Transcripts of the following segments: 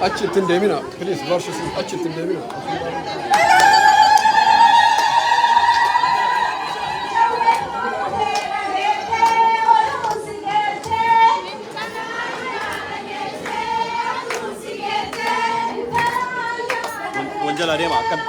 Accettın demina. Please, varsın accettın demina. Wanjala dia makan.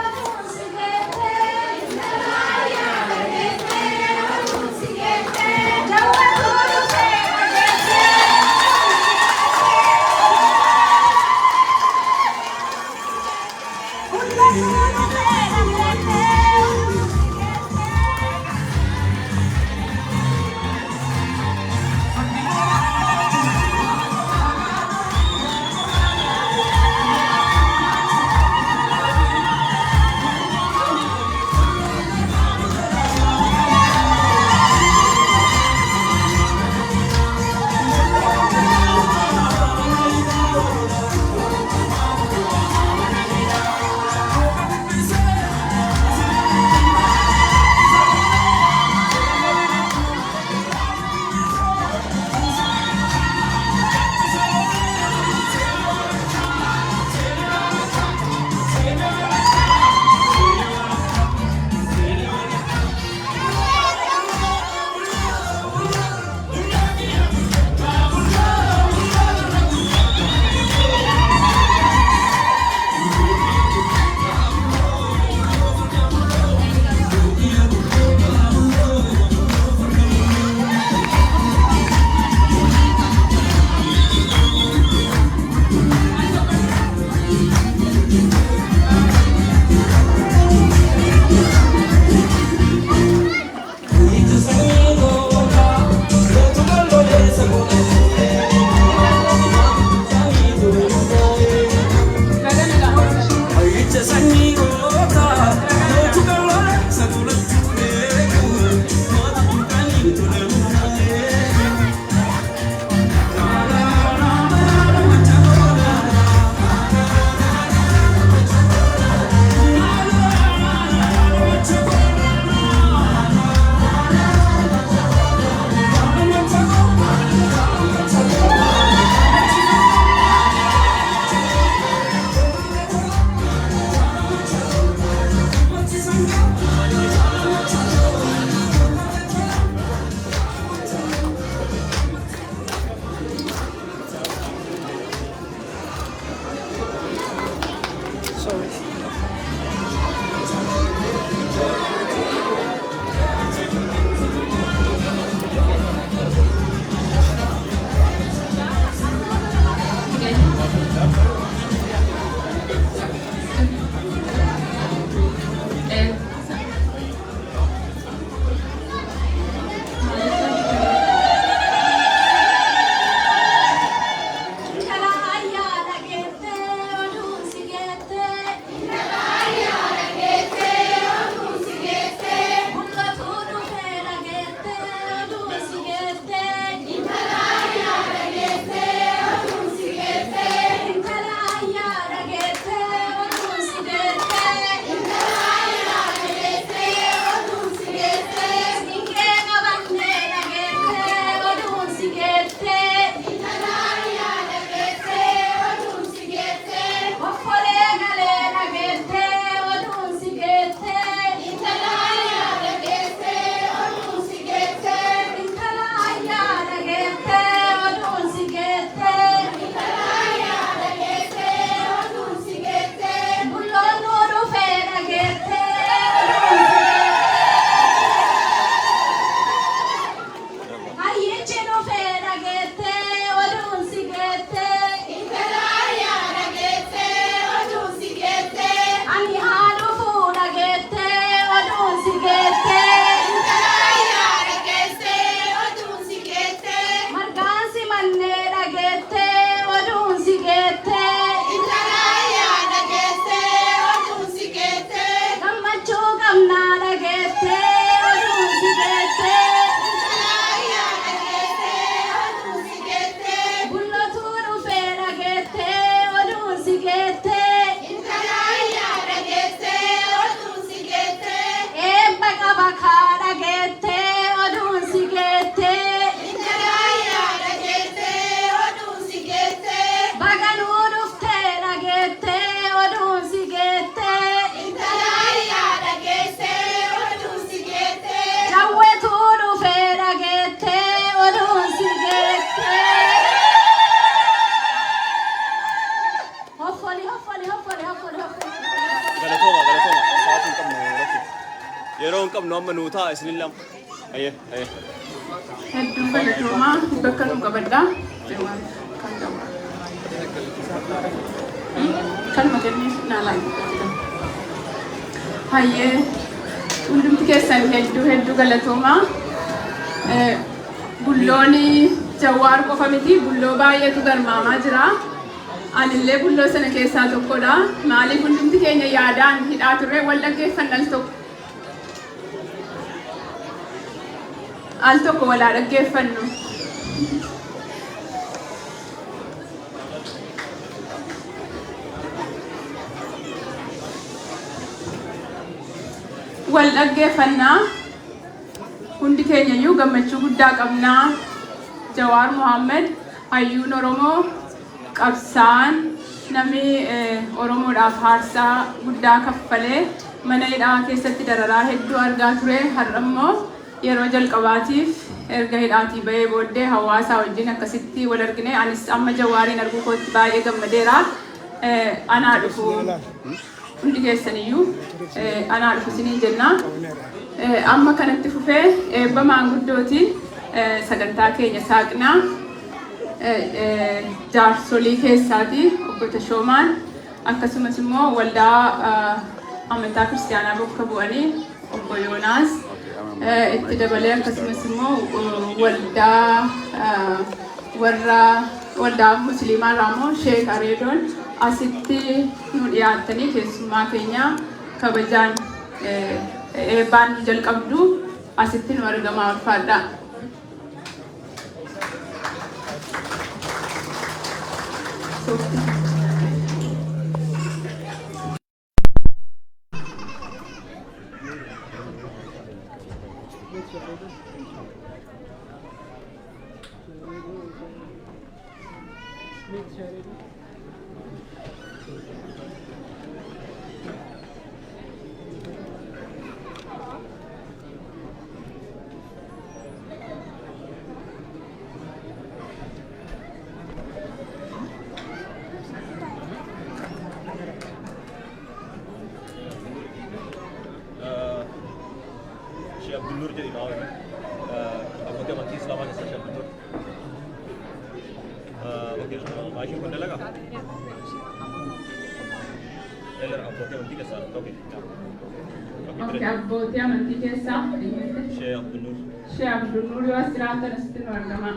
نوم نوتا اسنلم أيه أيه hedduu galatoomaa bakka nu qabaddaa kalma kennii naalaan hayyee hundumti keessan hedduu galatoomaa bullooni Jawaar qofa miti bulloo baay'eetu garmaamaa jira anillee bulloo sana keessaa tokkodha maaliif hundumti keenya yaadaan hidhaa turre wal dhaggeeffannal tokko al tokko walaa dhaggeeffannu wal dhaggeeffannaa hundi keenyayyuu gammachuu guddaa qabnaa Jawaar Mohammed hayyuun Oromoo qabsaan namni Oromoodhaaf haarsaa guddaa kaffalee mana hidhaa keessatti dararaa hedduu argaa ture har'ammoo yeroo jalqabaatiif erga hidhaatii bahee booddee hawaasaa wajjin akkasitti wal argine anis amma Jawaariin arguu kootti baay'ee gammadeera anaa dhufu hundi keessaniyyuu anaa dhufu isiniin jenna amma kanatti fufee eebba maanguddootiin sagantaa keenya saaqnaa jaarsolii keessaati obbo Tashoomaan akkasumas immoo waldaa amantaa kiristaanaa bakka bu'anii obbo Yoonaas itti dabalee akkasumas immoo waldaa musliimaa irraa Sheek Areedoon asitti nu dhiyaattanii keessummaa keenya kabajaan eebbaan nu jalqabdu asitti nu argamaa ulfaadha. Abdul jadi mau ya. Aku dia mati selama ni saya Abdul. Okey, masih pun dah laga. Eller aku dia mati kesal. Okey. Okey, abbo dia mati kesal. Syekh Abdul Nur. Syekh Abdul Nur wasiratan asitti nu argama.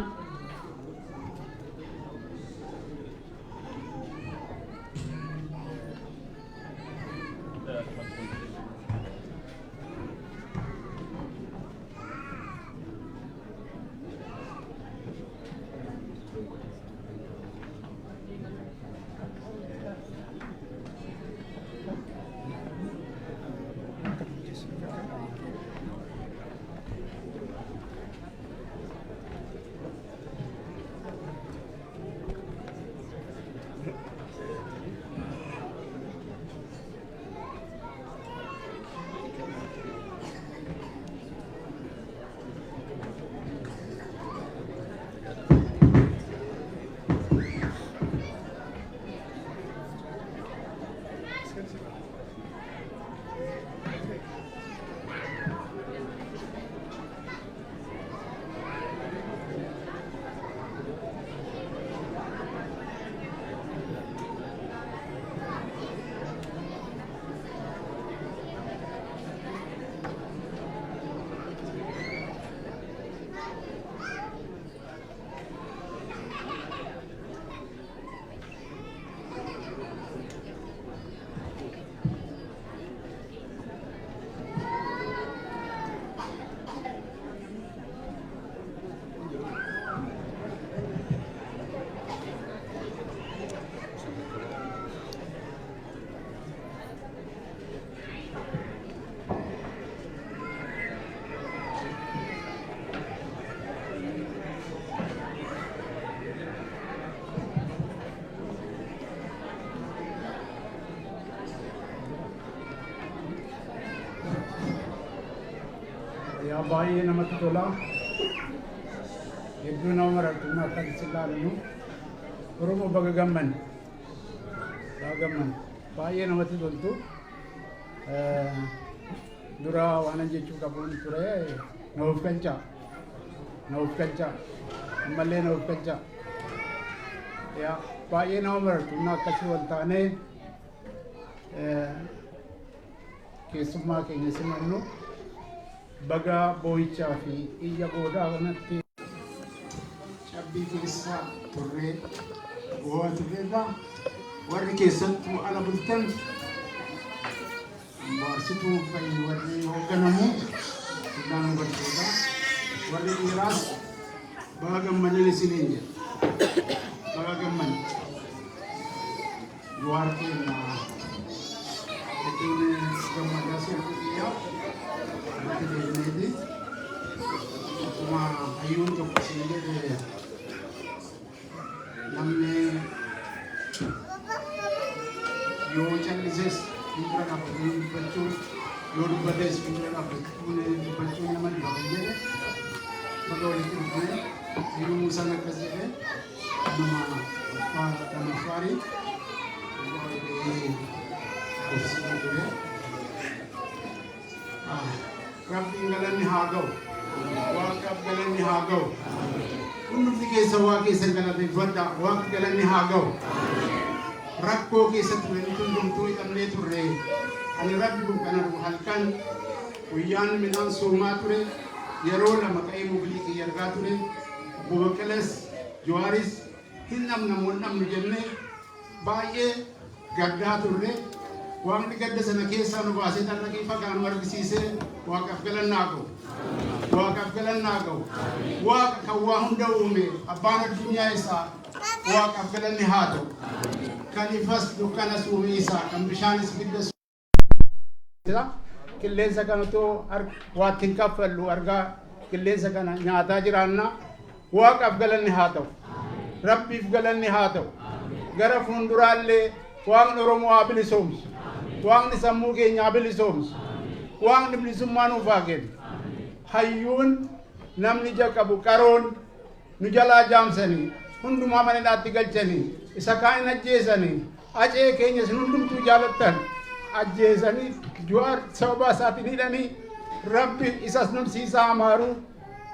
baay'ee namatti tola. Hedduu nama marartuun akka ilaallu Oromoo baga gamman baay'ee namatti toltu. dura waan jechuu qabuun ture nuuf galcha ammallee nuuf galcha yaa baay'ee nama marartu na akkasii wal taanee keessummaa keenya simannu baga boo'ichaa fi iyya goodaa kanatti cabbii keessa turree bo'aa turreerra warri keessattuu ala bultan waarsituu fayyii warri hoogganamu hundaan hubattoota warri dhiiraas baga gammadan isiniin jedha baga gammadan Luar keenya Ini gammadaa sirrii biyyaa irratti deebineeti akkuma hayyuun tokko siin jedhe namni yoo callises bira dhaabbatanii dubbachuun yoo dubbates bira dubbachuun nama dhibame jedhe bakka walitti dhufne hayyuu Muusaan akkas jedhe nama faarii Rabbi galanni haa ga'u Waaqaaf galanni haa ga'u hundumti keessa waa keessa galateeffadha Waaqi galanni haa ga'u rakkoo keessatti wanti hundumtuu hidhamnee turre ani rabbi kun kana halkan guyyaan midhaan soomaa ture yeroo lama ka'ee mobilii kiyya argaa ture obbo Baqqalas Jawaaris hin namnu jennee baay'ee gaddaa turre Waaqni gadda sana keessaa nu baasee tarraqii fagaan nu argisiisee Waaqaaf galannaa ga'u Waaqaaf galannaa ga'u Waaqa kan waa hunda uume abbaan addunyaa isaa Waaqaaf galanni haa ta'u kan ifas dukkanas uume isaa kan bishaanis biddas qilleensa kanatoo waatti hin kaffallu argaa qilleensa kana nyaataa jiraanna Waaqaaf galanni haa ta'u Rabbiif galanni haa ta'u gara fuulduraallee Waaqni Oromoo haa bilisoomsu Waaqni sammuu keenya haa bilisoomsu Waaqni bilisummaa nuuf haa kennu hayyuun namni ija qabu qaroon nu jalaa jaamsanii hundumaa mana hidhaatti galchanii isa kaan ajjeesanii acee keenya isin hundumtuu jaalattan ajjeesanii Jawaar sababa isaatiin hidhanii rabbi isas namsiisaa amaaruu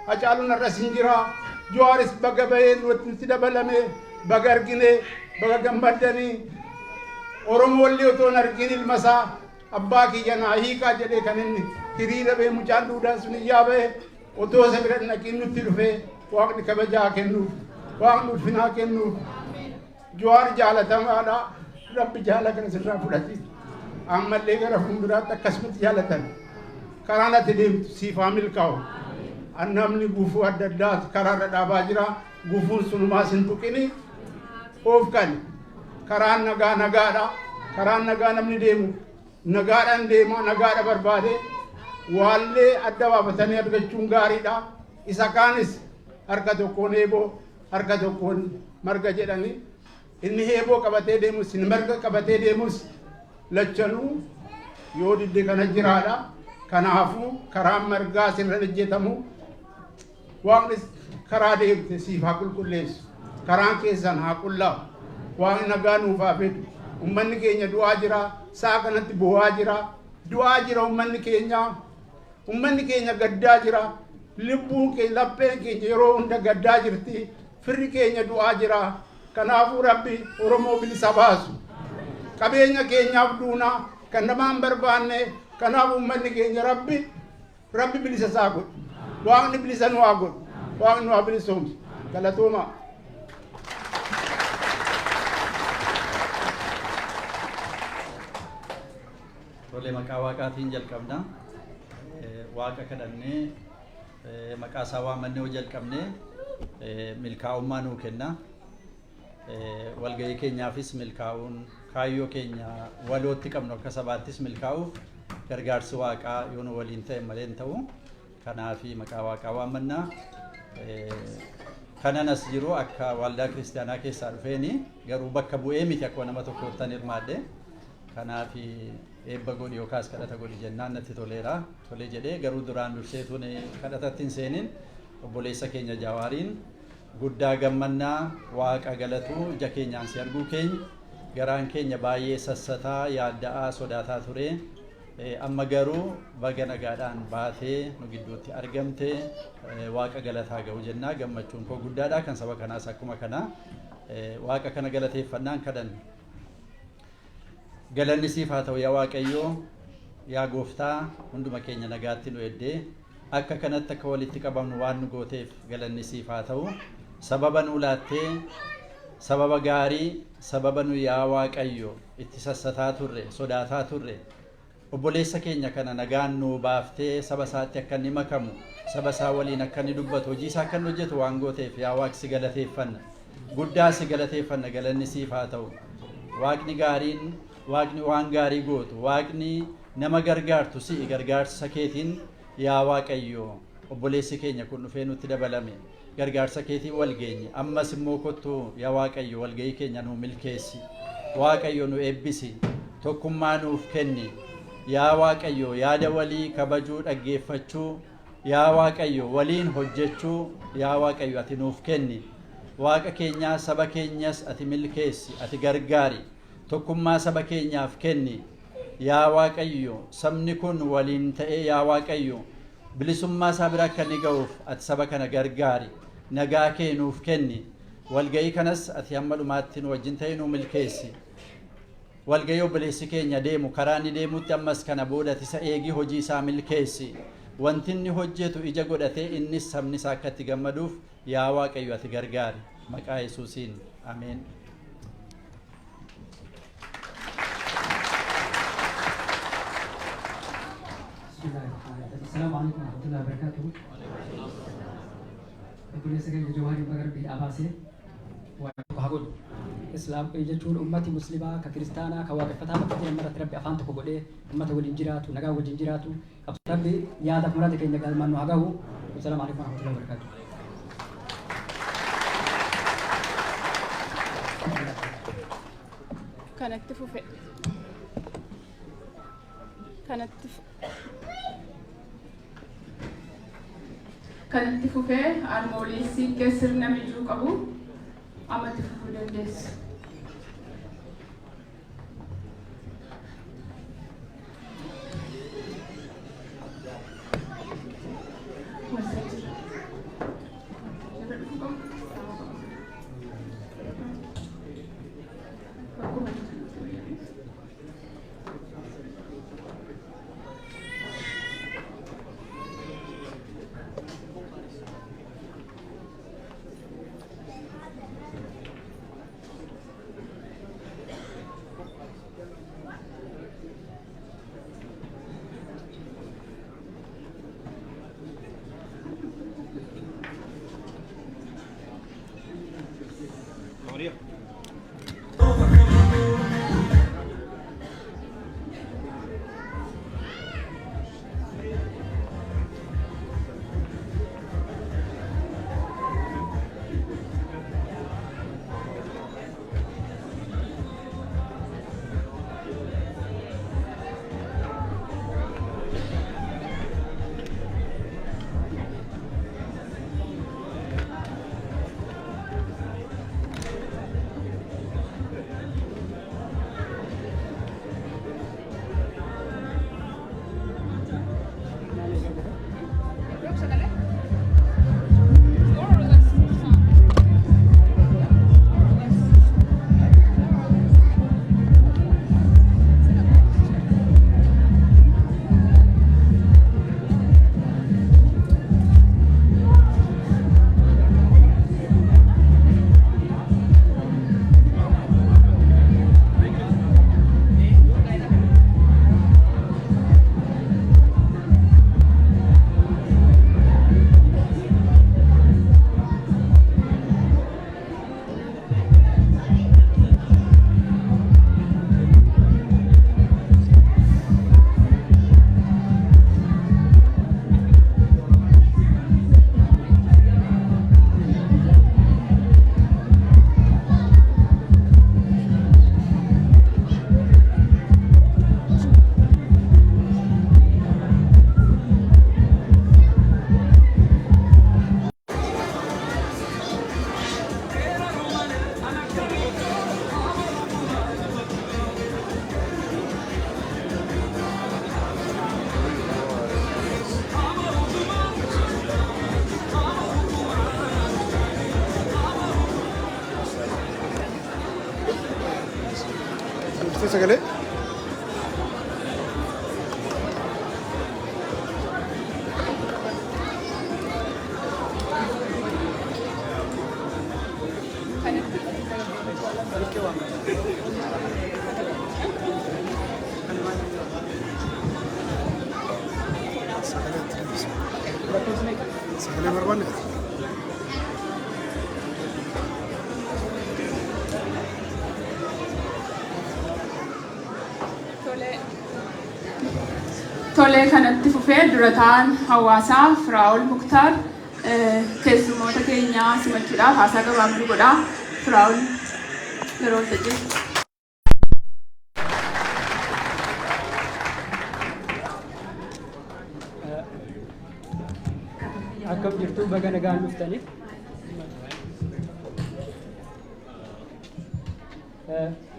Hacaaluun irras hin jira Jawaaris baga bahee nutti dabalame baga argine baga gammaddanii Oromoollee otoo hin argin ilma isaa abbaa kiyya naa hiikaa jedhee kan inni hiriira ba'ee mucaan duudhaan sun iyyaa ba'e otoo isa bira dhaqiin nutti dhufee Waaqni kabajaa kennuuf Waaqni ulfinaa kennuuf Jawaar jaalatamaadha rabbi jaala kana sirraa fudhati ammallee gara fuulduraatti akkasumatti jaalatan karaan ati deemtu siifaa milkaa'u namni gufuu adda addaa karaarra dhaabaa jira gufuun sunumaas hin tuqini of kan karaan nagaadha karaan nagaa namni deemu nagaadhaan deema nagaadha barbaade waallee adda baafatanii argachuun gaariidha isa kaanis harka tokkoon eeboo harka tokkoon marga jedhani inni eeboo qabatee deemus inni marga qabatee deemus lachanuu yoo didde kana jiraadha kanaafuu karaan margaa sirra hojjetamu Waaqni karaa deemte siif haa qulqulleessu karaan keessan haa qullaa'u Waaqni nagaa nuuf haa fidu ummanni keenya du'aa jira saa kanatti bo'aa jira du'aa jira ummanni keenya gaddaa jira lubbuun keenya lapheen keenya yeroo hunda gaddaa jirti firri keenya du'aa jira kanaafuu rabbi Oromoo bilisa baasu qabeenya keenyaaf duuna kan namaan barbaanne kanaaf ummanni keenya rabbi bilisa isaa godhu Waaqni bilisa nu haa godhu Waaqni nu haa bilisoomsu galatooma Tole maqaa Waaqaatiin jalqabna Waaqa kadhannee maqaa isaa waamannee hoo jalqabnee milkaa'ummaa nuu kenna walgahii keenyaafis milkaa'uun kaayyoo keenya walootti qabnu akka sabaattis milkaa'uuf gargaarsi Waaqaa yoo nu waliin ta'e malee hin ta'u kanaaf maqaa Waaqaa waamannaa kananas jiru akka waldaa kiristaanaa keessaa dhufeeni garuu bakka bu'ee miti akka nama tokkoottan hirmaadhe kanaaf eebba godhi yookaas kadhata godhi jennaan natti toleera tole jedhee garuu duraan durseetuun kadhatatti hin seenin obboleessa keenya Jawaariin guddaa gammannaa Waaqa galatu ija keenyaan si arguu keenya garaan keenya baay'ee sassataa yaadda'aa sodaataa ture amma garuu baga nagaadhaan baatee nu gidduutti argamte waaqa galataa ga'u jennaa gammachuun koo guddaadha kan saba kanaas akkuma kana waaqa kana galateeffannaan kadhan galanni siif haa ta'u yaa Waaqayyoo yaa gooftaa hunduma keenya nagaatti nu eddee akka kanatti akka walitti qabamnu waan nu gooteef galanni siif haa ta'u sababa nu laattee sababa gaarii sababa nu yaa Waaqayyo itti sassataa turre sodaataa turre obboleessa keenya kana nagaan nu baaftee saba isaatti akka inni makamu saba isaa waliin akka inni dubbatu hojii isaa akka inni hojjetu waan gooteef yaa Waaqi si galateeffanna guddaa si galateeffanna galanni siif haa ta'u waaqni gaariin waaqni waan gaarii gootu waaqni nama gargaartu si gargaarsa keetiin yaa Waaqayyo obboleessi keenya kun dhufee nutti dabalame gargaarsa keetiin wal geenye ammas immoo kottu yaa Waaqayyo walgahii keenya nu milkeessi Waaqayyo nu eebbisi tokkummaa nuuf kenni yaa Waaqayyo yaada walii kabajuu dhaggeeffachuu yaa Waaqayyo waliin hojjechuu yaa Waaqayyo ati nuuf kenni waaqa keenyaa saba keenyas ati milkeessi ati gargaari tokkummaa saba keenyaaf kenni yaa Waaqayyo sabni kun waliin ta'ee yaa Waaqayyo bilisummaa isaa bira akka inni ga'uuf ati saba kana gargaari nagaa kee nuuf kenni walgahii kanas ati hamma dhumaatti nu wajjin ta'ee nu milkeessi walgahii obboleessi keenya deemu karaa inni deemutti ammas kana booda isa eegi hojii isaa milkeessi wanti inni hojjetu ija godhatee innis sabni isaa akka itti gammaduuf yaa Waaqayyo ati gargaari maqaa Yesuusiin ameen. السلام عليكم ورحمة الله وبركاته. يقول لي سكين جواري مغرب بالعباسي وهقول إسلام يجتون أمتي مسلمة ككريستانا كواقفتها بكتير مرة ربي أفانتك وقولي أمتي والإنجيرات ونقاو والإنجيرات ربي يادك مرادك إنك المانو هقاو. السلام عليكم ورحمة الله وبركاته. كانت تفوفي kanatti fufee armooliisii sirna mijuu qabu amatti fufuu dandeessu. Itti sagalee. Sagalee barbaanne. Tolee kanatti fufee dura ta'an hawaasaa Firaa'ol Muktaar keessummoota keenyaa simachuudhaaf haasaa gabaabduu godhaa. Firaa'ol yeroo hojjetu. Akkam jirtu baga nagaan dhuftanii.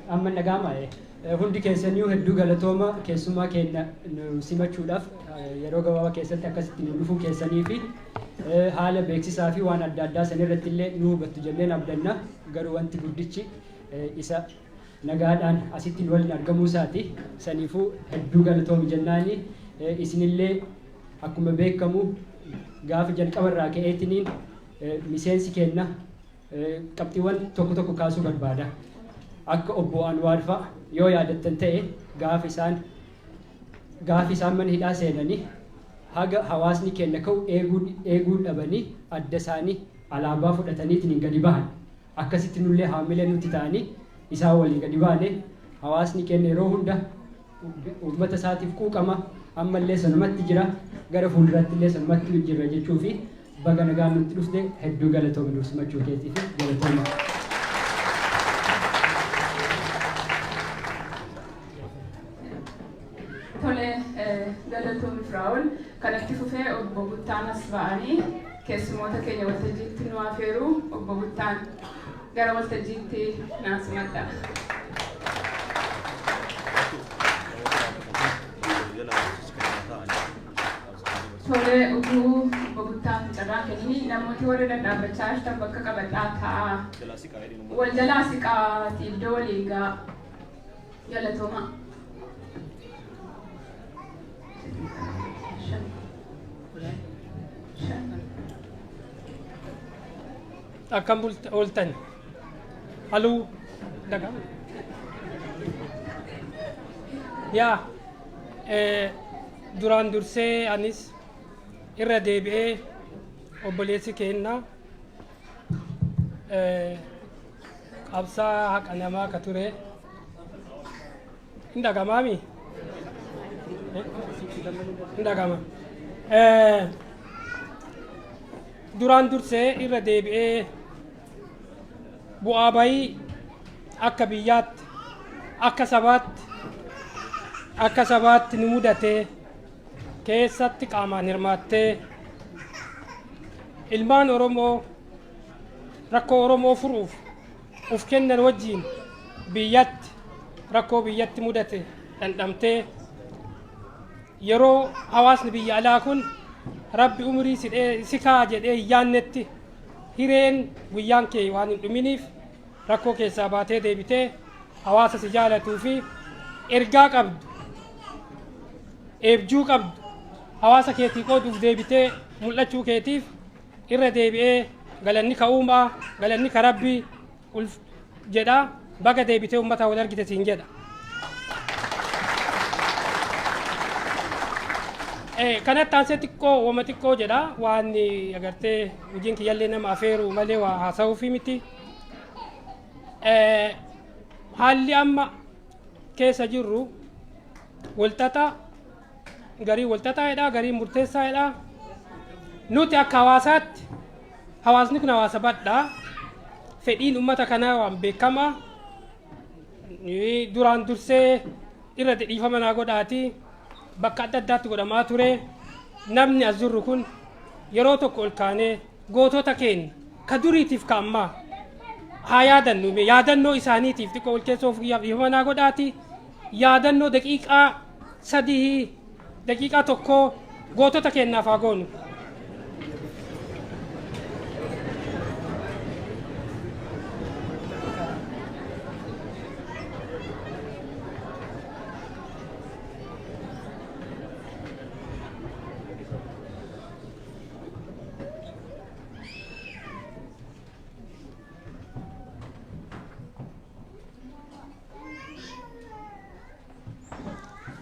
Amma nagaamaa'e. Hundi keessaniyyuu hedduu galatooma keessummaa keenya nu simachuudhaaf yeroo gabaabaa keessatti akkasitti nu dhufuu keessanii fi haala beeksisaa fi waan adda addaa sanirratti illee nu hubattu jenneen abdanna. Garuu wanti guddichi isa nagaadhaan asitti nu waliin argamuu isaati. Saniifuu hedduu galatoomi jennaani isinillee akkuma beekamu gaafa jalqaba irraa ka'eetiniin miseensi keenya qabxiiwwan tokko tokko kaasuu barbaada. Akka obbo Anwaar fa'a yoo yaadattan ta'e gaafa isaan mana hidhaa seenanii haga hawaasni keenya ka'u eeguu dhabanii adda isaanii alaabaa fudhataniitiin gadi bahan. Akkasitti nullee haamilee nuti ta'anii isaan waliin gadi baane hawaasni keenya yeroo hunda uummata isaatiif quuqama ammallee sanumatti jira gara fuulduraatti illee sanumatti jirra jechuu fi baga nagaan nutti dhufte hedduu galatoomi nuuf simachuu keetii fi galatooma. Tolee galatoomi Firaa'ol kanatti fufee obbo Buttaan as ba'anii keessummoota keenya waltajjiitti nu afeeru. Obbo Buttaan gara waltajjiitti naa simadha. Tolee utuu obbo Buttaan carraa kennii namooti warra dhadhaabachaa jirtan bakka qabadhaa ta'a. Wal jalaa siqaati iddoo waliin gaa galatooma. Akkam ooltan haluu daga yaa duraan dursee anis irra deebi'ee obboleessi keenya qabsaa haqa namaa ka ture hin dhagamaami hin dhagama duraan dursee irra deebi'ee bu'aa bayii akka biyyaatti akka sabaatti nu mudatee keessatti qaamaan hirmaattee ilmaan Oromoo rakkoo Oromoo furuuf uf kennan wajjiin biyyatti rakkoo biyyatti mudate dhandhamtee yeroo hawaasni biyya alaa kun rabbi umrii si kaa jedhee hin yaannetti hireen guyyaan kee waan hin dhuminiif rakkoo keessaa baatee deebitee hawaasa si jaalatuu fi ergaa qabdu eebjuu qabdu hawaasa keetii qooduuf deebitee mul'achuu keetiif irra deebi'ee galanni ka uumaa galanni ka rabbii jedha baga deebitee ummata wal argite siin jedha. Kanatti aansee xiqqoo wama xiqqoo jedha waan agartee hojiin kiyyallee nama afeeru malee waa haasa'uufi miti. Haalli amma keessa jirru walxaxaa garii walxaxaadha garii murteessaadha. Nuti akka hawaasaatti hawaasni kun hawaasa badhaa fedhiin ummata kanaa waan beekamaa duraan dursee irra dhiifama naa godhaati bakka adda addaatti godhamaa ture. Namni as jirru kun yeroo tokko ol kaanee gootota keenya ka duriitiif ka ammaa haa yaadannu yaadannoo isaaniitiif xiqqoo ol keessoo dhiifama naa godhaati yaadannoo daqiiqaa 3 daqiiqaa tokkoo gootota keenyaaf haa goonu.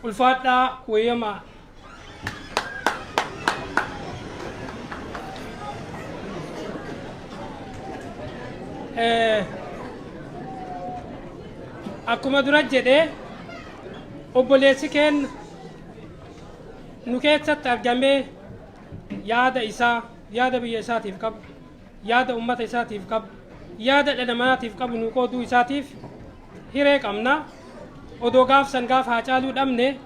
ulfaadhaa wayyamaa. Akkuma dura jedhee obboleessi keenya nu keessatti argamee yaada isaa, yaada biyya isaatiif qabu, yaada ummata isaatiif qabu, yaada dhala namaatiif qabu nu qooduu isaatiif hiree qabna. Odoo gaafsan gaafa Haacaaluu dhabne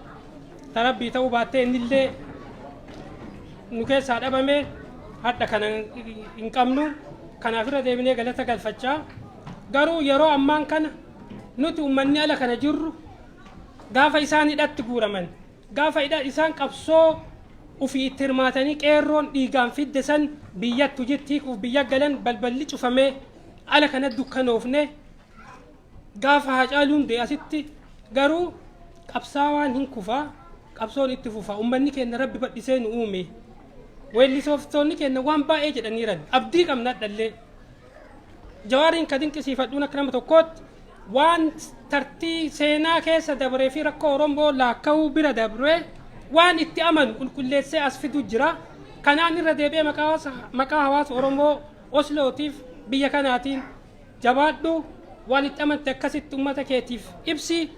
tarabbii ta'uu baattee innillee nu keessaa dhabame hadha kana hin qabnu. Kanaaf irra deebinee galata galfachaa. Garuu yeroo ammaan kana nuti ummanni ala kana jirru gaafa isaan hidhatti guuraman, gaafa isaan qabsoo ufii itti hirmaatanii qeerroon dhiigaan fidde san biyyattu jettiikuuf biyya galan balballi cufamee ala kana dukkanoofne gaafa Haacaaluun du'e asitti garuu qabsaawaan hin kufaa, qabsoon itti fufa. Ummanni keenya rabbi badhisee nu uume. Weellisooftoonni keenya waan baay'ee jedhaniiran abdii qabna dhallee. Jawaariin ka dinqisiifadhuun akka nama tokkootti waan tartii seenaa keessa dabree fi rakkoo Oromoo laakka'uu bira dabree waan itti amanu qulqulleessee as fidu jira. Kanaan irra deebi'ee maqaa hawaasa Oromoo Oslootiif biyya kanaatiin jabaadhu, waan itti amante akkasitti ummata keetiif ibsi,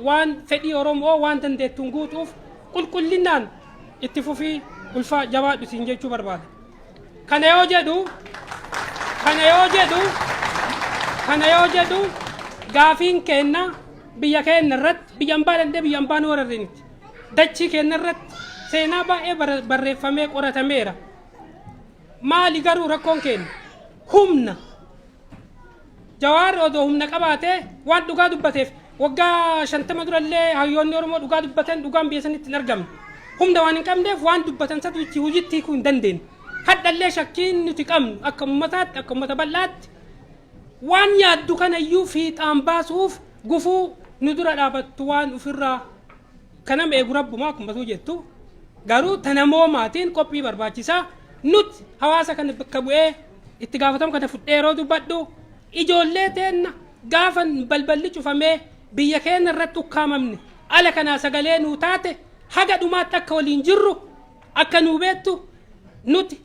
waan fedhii Oromoo waan dandeettuun guutuuf qulqullinaan itti fufii ulfaa jabaadhu siin jechuu barbaada. Kana yoo jedhu gaafiin kenna biyya keenya irratti biyya hambaa dandee biyya hambaan wararreeniti. Dachii keenya irratti seenaa baay'ee barreeffamee qoratameera. Maali garuu rakkoon keenya? Humna. Jawaar odoo humna qabaatee waan dhugaa dubbateef waggaa 50 durallee hayyoonni Oromoo dhugaa dubbatan dhugaan biyya sanitti hin argamne. Humna waan hin qabneef waan dubbatan sadiitti hojiitti hiikuu hin dandeenye. Haddallee shakkiin nuti qabnu akka ummataatti akka ummata bal'aatti waan yaaddu kanayyuu fiixaan baasuuf gufuu nu dura dhaabattu waan ofirraa kanama eegu rabbumaa akkuma jettu garuu tanamoo maatiin qophii barbaachisaa nuti hawaasa kana bakka bu'ee itti gaafatamu kana fudhee yeroo dubbadhu ijoollee teenna gaafa balballi cufamee biyya keenya irratti ukkaamamne ala kanaa sagalee nuu taate haga dhumaatti akka waliin jirru akka nuu beektu nuti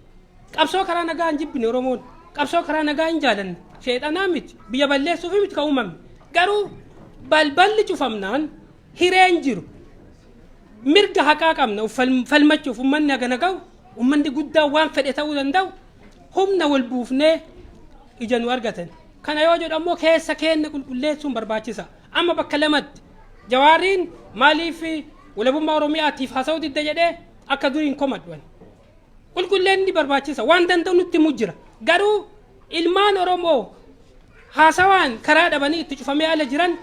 qabsoo karaa nagaa hin jibbine Oromoon qabsoo karaa nagaa hin jaalanne sheexanaa miti biyya balleessuuf miti ka uumamne garuu balballi cufamnaan hireen jiru mirga haqaa qabna falmachuuf ummanni haga naga'u ummanni guddaa waan fedhe ta'uu danda'u humna wal buufnee ija nu argatan. Kana yoo jedhu ammoo keessa keenya qulqulleessuun barbaachisa. Amma bakka lamatti Jawaariin maaliif walabummaa Oromiyaatiif haasa'uu didda jedhee akka duriin komadhuan. Qulqulleenni barbaachisa waan danda'u nutti mujjira. Garuu ilmaan Oromoo haasawaan karaa dhabanii itti cufamee ala jiran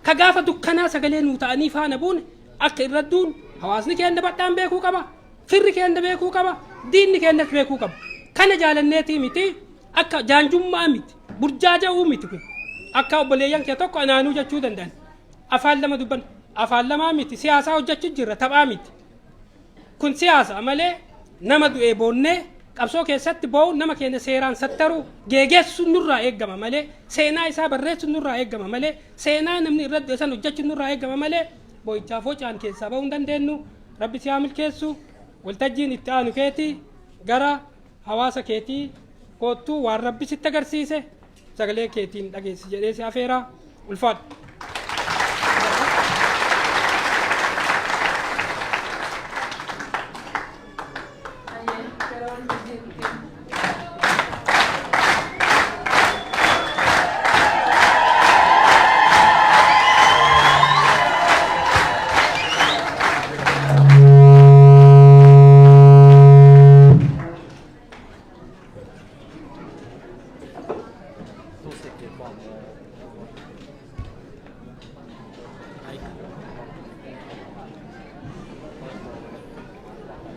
ka gaafa dukkanaa sagalee nuu ta'anii faana buune akka irradduun hawaasni keenya badhaan beekuu qaba, firri keenya beekuu qaba, diinni keenyas beekuu qaba. Kana jaalanneetii miti akka jaanjummaa miti burjaaja'uu miti kun akka obboleeyyan kee tokko anaanuu jechuu danda'an afaan lama dubban afaan lamaa miti siyaasaa hojjechuu jirra taphaa miti kun siyaasa malee nama du'ee boonnee qabsoo keessatti boo'u nama keenya seeraan sattaruu geegessu nurraa eeggama malee seenaa isaa barreessu nurraa eeggama malee seenaa namni irratti san hojjechuu nurraa eeggama malee boo'ichaaf hocaan keessaa ba'uu hin dandeenyu. Rabbi si haa milkeessu waltajjiin itti aanu keetii gara hawaasa keetii koottuu waan rabbi sitti agarsiise sagalee keetiin dhageessi jedhee si afeeraa ulfaadhu.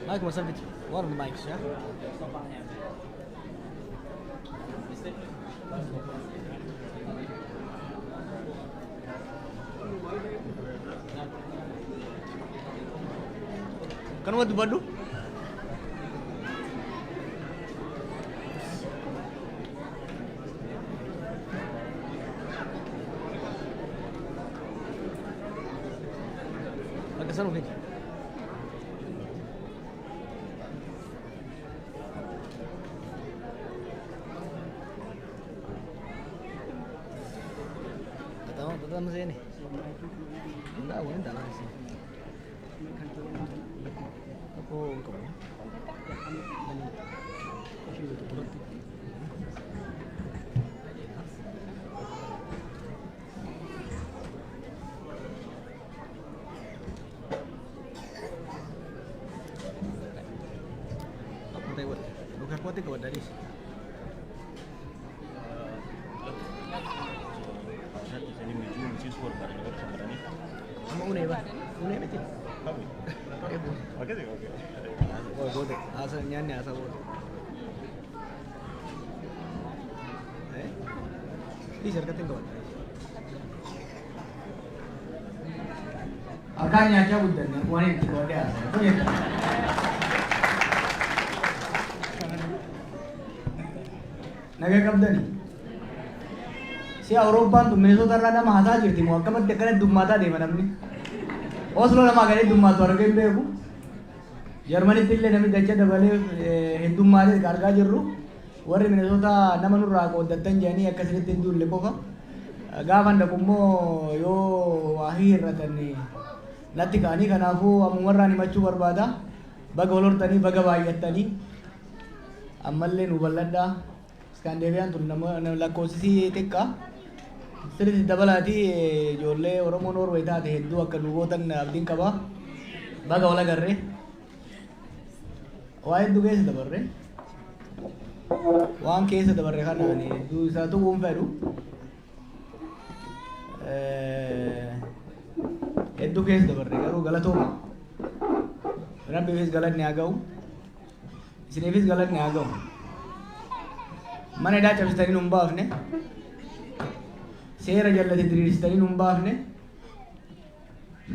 Mike was a bit one of the mics, yeah? Kan what do? Hasan ufik. Tatama masih ini. Enggak, bukan tak masih. Aku kamu. Bukan kuat itu dari Ini menuju mesti skor pada negara sekarang ini. kamu udah betul. Kamu? Oke sih, oke. Oh, bodoh. Asal nyanyi asal bodoh. T-shirt kating kau. Agaknya aja udah nih, wanita itu ada. Itu ya. Naga kabdani. Si Eropa tuh Minnesota rada mahasiswa jadi mau kamu dekat dumata deh mana nih. Oslo nama kali dumata orang yang beku. Jerman itu le nami dacha dabale dumata karga jiru. Warri Minnesota nama nurra ko datang jani akasih tindu le kofa. Gavan da kummo yo akhir ratani. Nanti kani kanafu amumarra ni macu berbada. Baga olor tani baga bayat tani. Amalle nubalada. Scandinavian tuh nama lakosisi teka. Sering dabalati jolle Oromo Norway tadi Hindu akan nugotan abdin kaba. Baga wala garre. Wah itu guys dabarre. Wang case dabarre kan ani. Du satu umperu. Itu case dabarre. Karu galatoma. Rabbi vis galat ni agau. Sini vis galat ni agau. Mana dah cabut tadi numbah ne. Seera jallati diriirsi tadi numbah ne.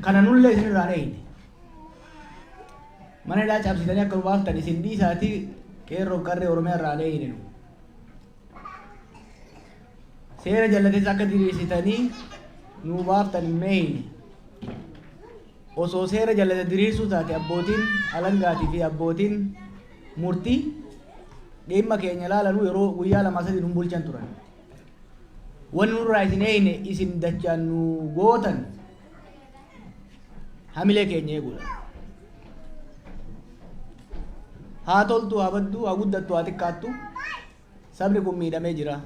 Kana nulle sini rane ini. Mana dah cabut tadi aku numbah tadi sindi saati kero karre orme rane ini. Seera jallati sakka diriirsi tadi numbah tadi main. Osoo seera jallati diriirsu taate abbootiin alangaati fi abbootiin murtii. Dhimma keenya ilaalanuu yeroo guyyaa lama sadii nun bulchan turan. Wanni nurraa isin dachaan nu gootan hamilee keenya eeguudha. Haa toltu, haa baddu, haa guddattu, haa xiqqaattu sabni kun miidhamee jira.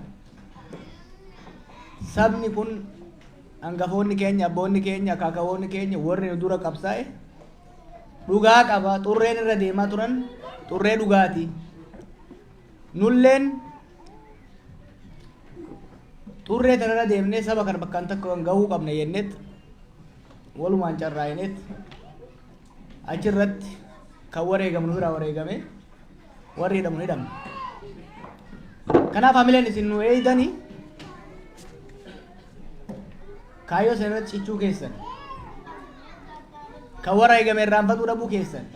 Sabni kun hangafoonni keenya, abboonni keenya, akaakawoonni keenya warri nu dura qabsaa'e dhugaa qaba. Xurreen irra deemaa turan xurree dhugaati. Nulleen xurree tanarra deemnee saba kana bakkaan takka gahuu qabna jenneet walumaan carraa'ineet achirratti kan wareegamu biraa wareegame warri hidhamu hidhamne. Kanaaf hamileen isin nu eeydanii kaayyoo sanarratti cichuu keessan kan wareegame irraanfatuu dhabuu keessan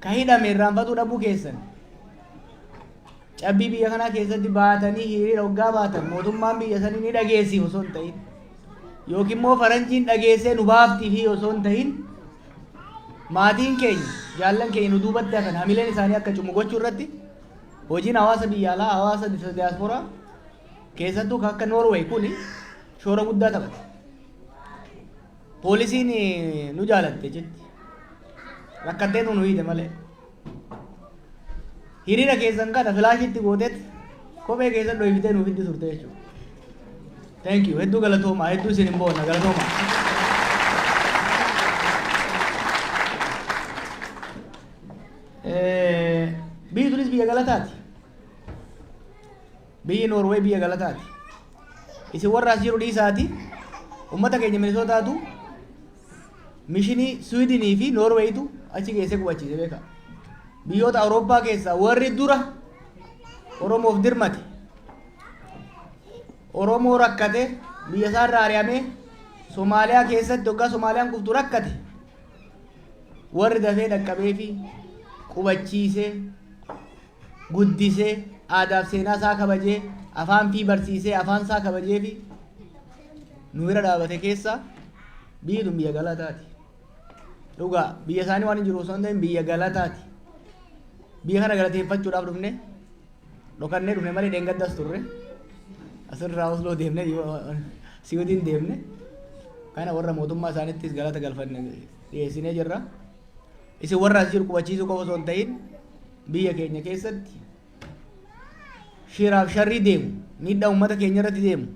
kan hidhame irraanfatuu dhabuu keessan cabbii biyya kanaa keessatti baatanii hiriira hoggaa baatan mootummaan biyya sanii ni dhageessi osoo hin ta'in yookiin immoo faranjiin dhageessee nu baaftii fi osoo hin ta'in maatiin keenya jaallan keenya nu duubatti hafan hamileen isaanii akka cimu gochuu irratti hojiin hawaasa biyya alaa hawaasa diyaasporaa keessattuu akka Noorweey kun shoora guddaa taphate. Poolisiin nu jaalatte jetti rakkattee nu hiite malee. Hiriira keessan kana filaashitti gooteet kophee keessan dhoofitee nuuf itti turte jechuudha. Thank you. Hedduu galatoomaa. Hedduu isin hin boonna galatoomaa. Biyyi tunis biyya galataati. Biyyi Noorwee biyya galataati. Isin warra as jiru dhiisaati. Uummata keenya Minisootaatu mishinii Swiidinii fi Noorweeyitu achi geessee qubachiise beekaa. Biyyoota Awurooppaa keessaa warri dura Oromoof dirmate Oromoo rakkate biyya isaarraa ari'amee Somaaliyaa keessatti hoggaa Somaaliyaan kuftu rakkate warri dafee dhaqqabee fi qubachiisee guddisee aadaaf seenaa isaa kabajee afaan fi barsiisee afaan isaa kabajee fi nu bira dhaabate keessaa biyyi tun biyya galataati. dhugaa biyya isaanii waan hin jiru osoo hin ta'in biyya galataati. Biyya kana galateeffachuudhaaf dhufne dhokannee dhufne malee dheengaddas turre asirraa Osloo deemne Siwiidin deemne kana warra mootummaa isaaniittis galata galfanne dhiyeessinee jirra. Isin warra as jiru qubachiisuu qofa osoo hin ta'in biyya keenya keessatti shiraaf sharrii deemu miidhaa uummata keenya irratti deemu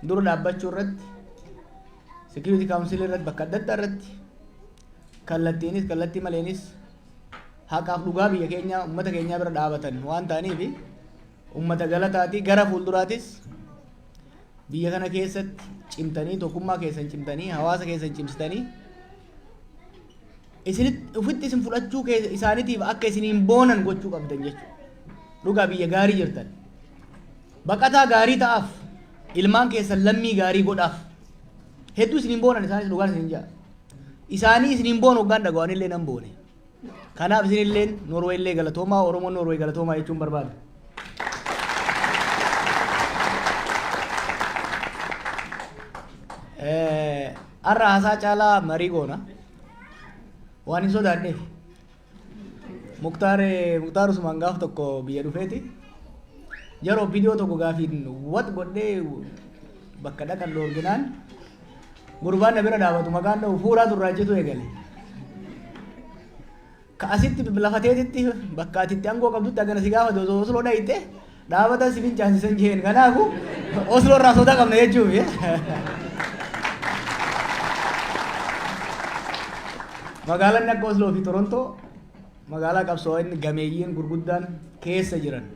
dura dhaabbachuu irratti security council irratti bakka adda addaa irratti kallattiinis kallattii maleenis haqaaf dhugaa biyya keenya uummata keenyaa bira dhaabatan waan ta'aniif uummata galataati gara fuulduraatis biyya kana keessatti cimtanii tokkummaa keessan cimtanii hawaasa keessan cimsitanii isinitti ufitti isin fudhachuu isaaniitiif akka isiniin boonan gochuu qabdan jechuudha. Dhugaa biyya gaarii jirtan baqataa gaarii ta'aaf ilmaan keessan lammii gaarii godhaaf hedduu isiniin boonan isaanis dhugaan isiniin jaa isaanii isiniin boon hoggaan dhaga'an illee nan boone kanaaf isin illee Noorwee illee galatoomaa Oromoon Noorwee galatoomaa jechuun barbaada. Arra haasaa caalaa marii goona waan hin sodaanneef Muktaar Usmaan gaaf tokko biyya dhufeeti yeroo viidiyoo tokko gaafiin wat godhee bakka dhaqan dhoorginaan gurbaan na bira dhaabatu maqaan dha'u fuulaa turraachitu eegale ka asitti lafateetitti bakka atitti aangoo qabdutti agana si gaafate osoo Osloo dhayite dhaabata si fincaasisan jeen kanaafu Osloo irraa sodaa qabna jechuuf magaalaan akka Osloo fi Torontoo magaalaa qabsoo'onni gameeyyiin gurguddaan keessa jiran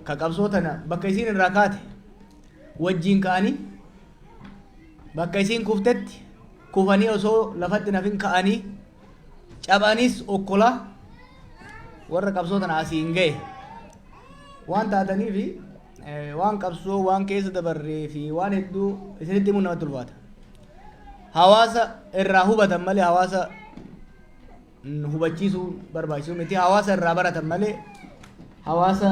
ka qabsoo tana bakka isiin irraa kaate wajjiin ka'anii bakka isiin kuftetti kufanii osoo lafatti nafin ka'anii cabaniis okkolaa warra qabsoo tana asii hin ga'e waan taatanii fi waan qabsoo waan keessa dabarree fi waan hedduu isinitti himuun namatti ulfaata. Hawaasa irraa hubatan malee hawaasa hubachiisuu barbaachisu miti hawaasa irraa baratan malee hawaasa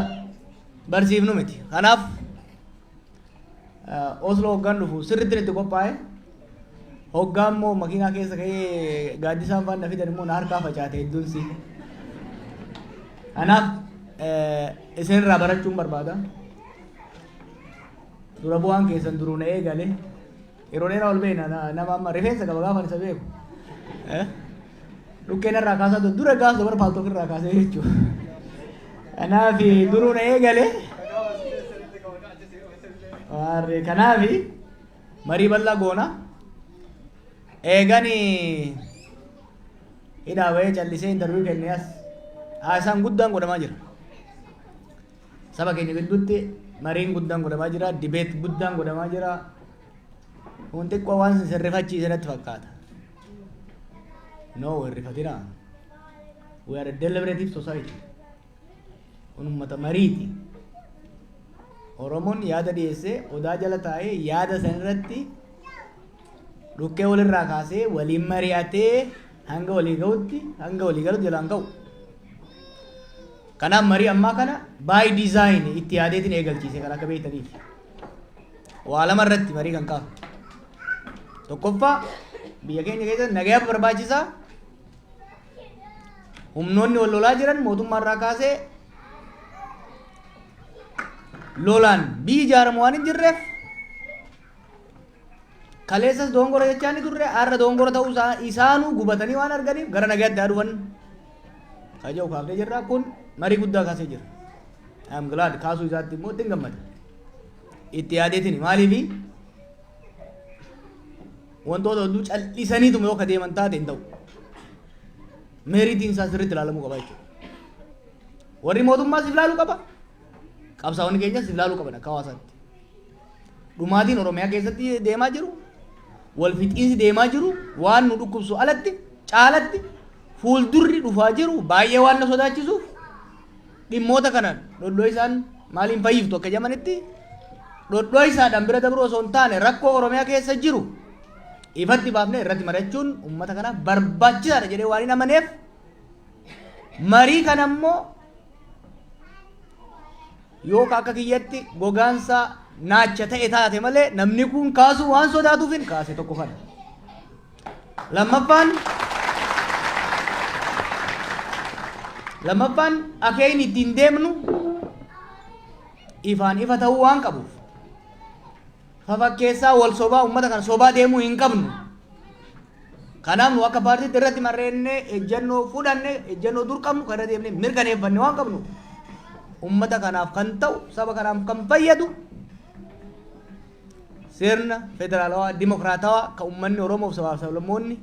barsiifnu miti. Kanaaf Osloo hoggaan dhufu sirriitti itti qophaa'e hoggaan immoo makiinaa keessa ka'ee gaaddisaan faan na fidan immoo na harkaa facaate hedduunsi. Kanaaf isin irraa barachuun barbaada. Dura bu'aan keessan duruu na eegale yeroo dheeraa ol beena nama amma rifeensa qaba gaafa isa beeku. Dhukkeen irraa kaasaa dura gaaf dabara paaltoof irraa kaasee jechuudha. Kanaaf duruu na eegale. Kanaaf marii bal'aa goona. Eegani hidhaa bahee callisee interviyuu kennee as haasaan guddaan godhamaa jira. Saba keenya gidduutti mariin guddaan godhamaa jira. Dibeet guddaan godhamaa jira. Kun xiqqoo waan sirrifachiise natti fakkaata. No, irrifatina. We are a deliberative society. Kun uummata mariiti. Oromoon yaada dhiyeessee odaa jala taa'ee yaada san irratti dhukkee walirraa kaasee waliin mari'atee hanga walii galutti jalaan ga'u. Kanaaf marii ammaa kana by design itti yaadeetiin eegalchiise kan akka beektaniif. Waa lama irratti marii kan qabu. Tokkoffaa biyya keenya keessatti nagayaa barbaachisaa. Humnoonni wal lolaa jiran mootummaa irraa kaasee lolaan biyyi ijaaramu waan hin jirreef kaleessas dongora jechaa ni turre har'a dongora ta'uu isaanuu gubatanii waan arganiif gara nagayaatti haa dhufan kaja'u kaafnee jirra. Kun marii guddaa kaasee jira. I'm glad kaasuu isaatti immoo ittiin gammada itti yaadeetiin maaliifi wantoota hedduu callisaniitu yoo ka deeman taate hin ta'u. Meeritiin isaa sirriitti ilaalamuu qaba jechuudha. Warri mootummaa siif ilaaluu qaba. Qabsaa'onni keenya siif ilaaluu qaban akka hawaasaatti. Dhumaatiin Oromiyaa keessatti deemaa jiru. Wal fixiinsi deemaa jiru. Waan nu dhukkubsu alatti caalatti fuuldurri dhufaa jiru baay'ee waan na sodaachisuuf dhimmoota kanaan dhodhoo isaan maaliin fayyiftu akka jedhamanitti dhodhoo isaadhaan bira dabruu osoo hin taane rakkoo Oromiyaa keessa jiru ifatti baafnee irratti mari'achuun uummata kanaaf barbaachisaadha jedhee waan hin amaneef marii kana immoo yoo akka kiyyatti gogaansa naacha ta'e taate malee namni kun kaasuu waan sodaatuuf hin kaase tokko kana. Lammaffaan akeekni ittiin deemnu ifaan ifa ta'uu waan qabuuf fafakkeessaa wal sobaa uummata kana sobaa deemuu hin qabnu. Kanaaf nu akka paartiitti irratti marreennee ejjennoo fudhanne ejjennoo dur qabnu kan irra deemnee mirkaneeffanne waan qabnu uummata kanaaf kan ta'u saba kanaaf kan fayyadu sirna federaalawaa dimokiraatawaa kan uummanni Oromoof sabaaf sablammoonni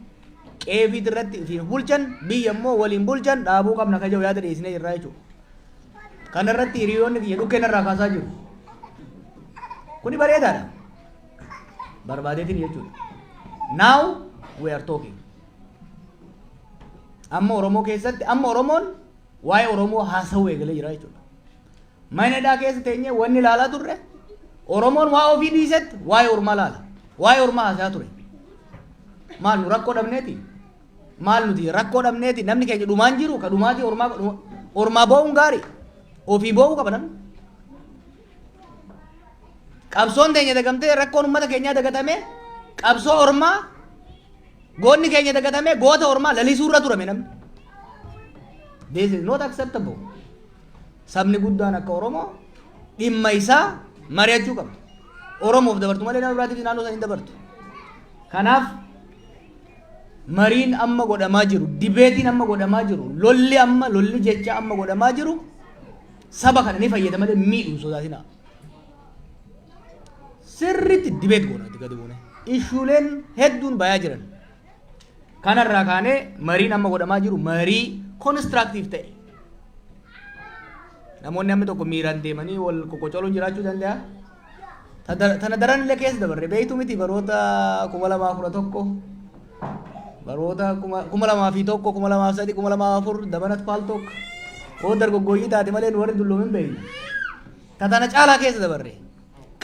qeefiit irratti ittiin bulchan biyya immoo waliin bulchan dhaabuu qabna kan jedhu yaada dhiyeessinee jirra jechuudha. Kana irratti hiriyoonni kiyya dhukkeen irraa kaasaa jiru. Kuni bareedaadha. Barbaadeetiin jechuudha. Now we are talking. Amma Oromoo keessatti amma Oromoon waa'ee Oromoo haasawuu eegalee jira jechuudha. Manadhaa keessa teenyee wanni ilaalaa turre Oromoon waa ofii dhiisetti waa'ee Ormaa laala. Waa'ee Ormaa haasaa ture. Maal nu rakkoo dhabneeti? Maal nuti rakkoo dhabneeti? Namni keenya dhumaan jiru ka dhumaati Ormaa boo'uun gaarii. Ofii boo'uu qaba namni. Qabsoon teenya dagamtee rakkoon uummata keenyaa dagatamee qabsoo Ormaa goonni keenya dagatamee goota Ormaa lalisuurra turame namni. This is not acceptable. Sabni guddaan akka Oromoo dhimma isaa mari'achuu qaba. Oromoof dabartu malee nama biraatiif naannoo isaanii dabartu. Kanaaf mariin amma godhamaa jiru, dibeetiin amma godhamaa jiru, lolli jecha amma godhamaa jiru saba kana ni fayyada malee miidhuu sodaatina. Sirriitti dibeet goona itti gadi buune. Ishuuleen hedduun bayaa jiran. Kanarraa kaanee mariin amma godhamaa jiru marii constructive ta'e. Namoonni amma tokko miiraan deemanii wal qoqqocoluun jiraachuu danda'a. Tana daran illee keessa dabarre beektu miti baroota 2011 baroota 2001 2003 2004 dabanat paal tokko oo dargoggooyyii taate malee nu warri dulloomin beekna. Tana caalaa keessa dabarre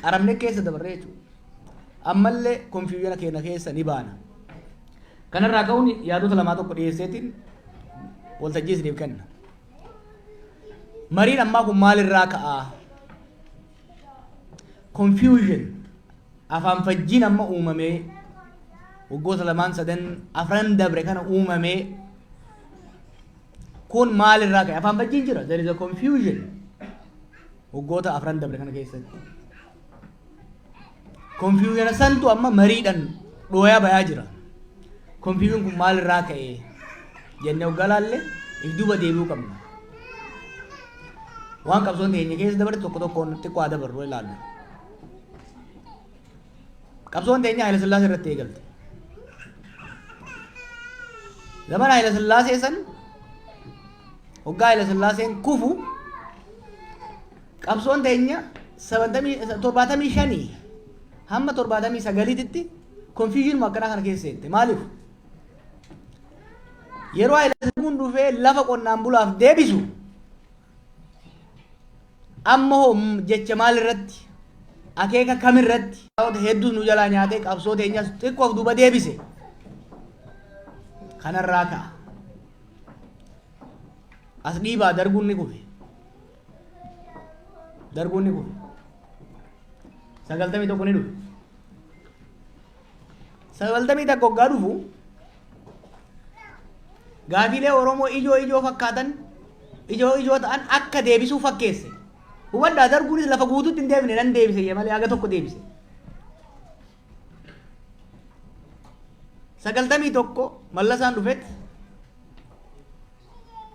qaramne keessa dabarre jechuudha. Ammallee konfiyuuna keenya keessa ni baana. Kanarraa ka'uun yaadota lamaa tokko dhiyeesseetiin waltajjii isiniif kenna. Mariin ammaa kun maalirraa ka'aa? Confusion afaan fajjiin amma uumamee waggoota lamaan sadan afran dabre kana uumamee kun maalirraa ka'e? Afaan fajjiin jira. There is a confusion waggoota afran dabre kana keessatti. Confusion santu amma mariidhaan dhooyaa bayaa jira. Confusion kun maalirraa ka'e jennee oggalaallee if duuba deebi'uu qabna. Waan qabsoon teenya keessa dabarte tokko tokkoon xiqqoo dabarru ilaallu. Qabsoon teenya Haile Sillaasee irratti eegalte. Zaman Haile Sillaasee san hoggaa Haile Sillaaseen kufu qabsoon teenya 75 hamma 79tti confusion akkanaa kana keessa seente. Maaliif? Yeroo Haile Sillaaseen dhufee lafa qonnaan bulaaf deebisu amma hoo jecha maal irratti akeeka kam irratti hedduu nu jalaa nyaatee qabsoo teenyas xiqqoof duuba deebise. Kanarraa ka'a. As dhiibaa darbuun ni kufe. Darbuun ni kufe. 91 ni dhufe. 91 hoggaa dhufu gaafiilee Oromoo ijoo fakkaatan ijoo ta'an akka deebisuu fakkeesse. Hubadhaa darbuunis lafa guutuutti hin deebine nan deebise malee haga tokko deebise. 91 mallasaan dhufetti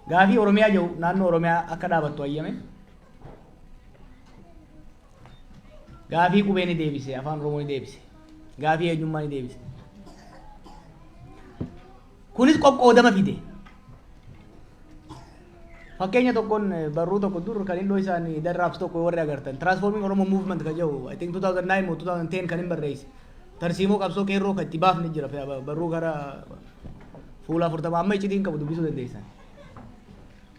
gaafii Oromiyaa jiru naannoo Oromiyaa akka dhaabattu ayyame. Gaafii qubee ni deebise, afaan Oromoo ni deebise, gaafii eenyummaa ni deebise. Kunis qoqqoodama fide. Fakkeenya tokkoon barruu tokko dur kan indoo isaanii darraabs tokko warri agartan transforming Oromo movement kan jedhu I think 2009 or 2010 kan hin barreesse tarsiimoo qabsoo qeerroo kan itti baafne jira barruu gara fuula 40 amma iccitiin qabu dubbisuu dandeessan.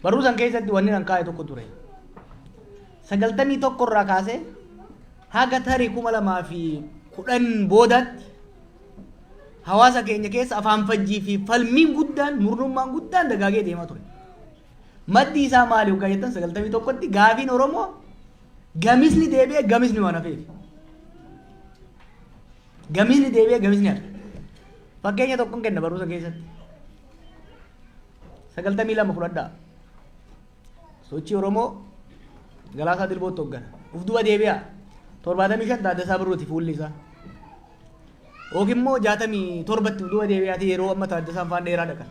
Barruu san keessatti wanni nan kaa'e tokko ture 91 irraa kaasee haga tarii 2010 boodaatti hawaasa keenya keessa afaan fajjii fi falmiin guddaan murnummaan guddaan dagaagee deemaa ture. Maddi isaa maali hoggaa jettan 91tti gaafiin Oromoo gamisni deebi'ee gamisni waan hafeef. Gamisni deebi'ee gamisni hafe. Fakkeenya tokkoon kenna barumsa keessatti. 92 fudhadhaa. Sochii Oromoo Galaasaa Dilbootti hooggana. Uf duba deebi'a. 75 Taaddasaa Birruuti fuulli isaa. Yookiin immoo 67tti uf duba deebi'aati yeroo amma Taaddasaan faan dheeraa dhaqan.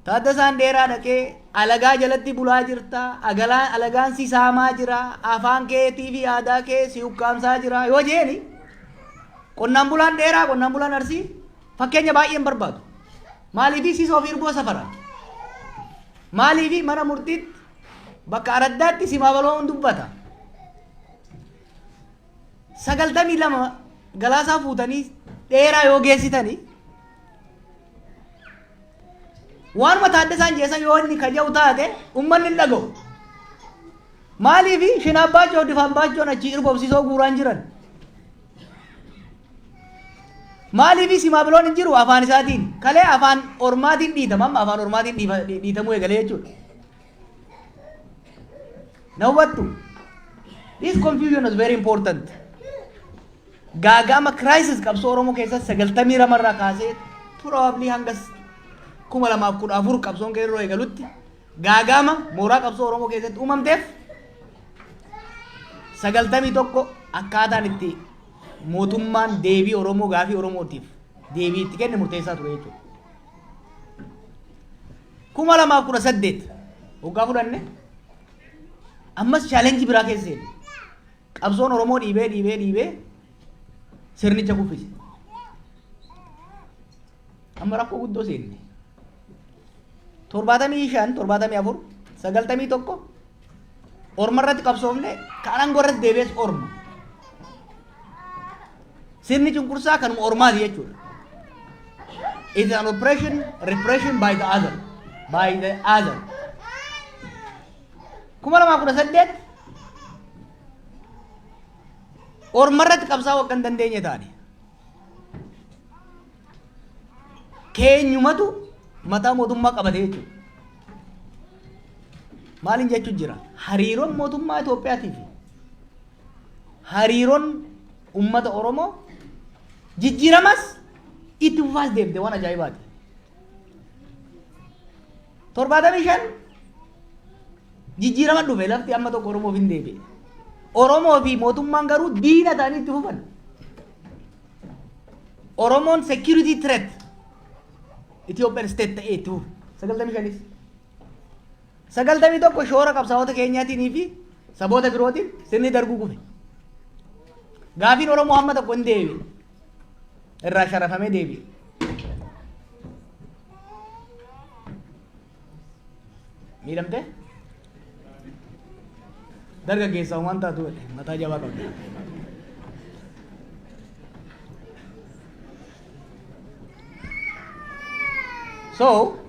Taaddasaan dheeraa dhaqee alagaa jalatti bulaa jirta. Alagaan si saamaa jira. Afaan keetii fi aadaa kee si ukkaamsaa jira. Yoo jeeni qonnaan bulaan dheeraa qonnaan bulaan Arsii fakkeenya baay'een barbaadu. Maaliif si ofii irgoo safara? Maaliif mana murtiitti bakka araddaatti si maabaloo dubbata? 92 Galaasaa fuutanii dheeraa yoo geessitanii waanuma Taaddasaan jeessan yoo inni kaja'u taate uummanni hin dhaga'u. Maaliif Shinaabbaachoo Difaambaachoon achi irgoomsisoo guuraan jiran? Maaliif si maabiloon hin jiru afaan isaatiin? Kalee afaan ormaatiin dhiitama amma afaan ormaatiin dhiitamuu eegalee jechuudha. Na hubattu? This confusion is very important. Gaagama crisis qabsoo Oromoo keessatti 92 irraa kaasee probably hanga 2014 qabsoon keerroo eegalutti gaagama mooraa qabsoo Oromoo keessatti uumamteef 91 akkaataan itti mootummaan deebii Oromoo gaafii Oromootiif deebii itti kenne murteessaa ture jechuudha. 2018 waggaa fudhanne ammas chaalenjii biraa keessa seene. Qabsoon Oromoo dhiibee sirnicha kuffise. Amma rakkoo guddoo seenne. 75 74 91 Orma irratti qabsoofne kan aangoo irratti deebi'es Orma. Sirni cunqursaa kanuma Ormaati jechuudha. It is an repression by the other. 2018 Orma irratti qabsaa'uu akka hin dandeenye taane. Keenyumatu mataa mootummaa qabate jechuudha. Maaliin jechuun jira? Hariiroon mootummaa Itoophiyaatii fi hariiroon uummata Oromoo jijjiiramas itti fufaas deemte waan ajaa'ibaati. 75 jijjiirama dhufe lafti amma tokko Oromoof hin deebi'e. Oromoo fi mootummaan garuu diina ta'anii itti fufan. Oromoon security threat Ethiopian state ta'ee itti fufe. 95 91 shoora qabsaa'ota keenyaatiin fi saboota birootiin sirni darguu kufe. Gaafiin Oromoo hamma tokko hin deebi'e. Irraa sharafamee deebi'e. Miidhamte? Dargaggeessa waan taatu mataa jabaa qabda. So,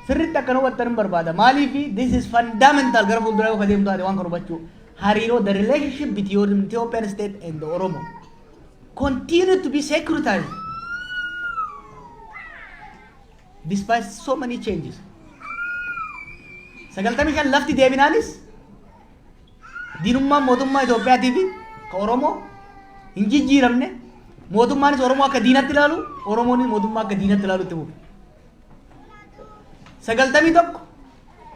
sirriitti akkana hubattan barbaada. Maaliif this is fundamental gara fuulduraa yoo adeemtu taate waan kan hubachuu. Hariiroo the relationship between Ethiopian state and the Oromo continue to be securitized despite so many changes. 95 lafti deebinaanis diinummaan mootummaa Itoophiyaatii fi ka Oromoo hin jijjiiramne mootummaanis Oromoo akka diinatti ilaalu Oromoonis mootummaa akka diinatti ilaalu itti fufe. 91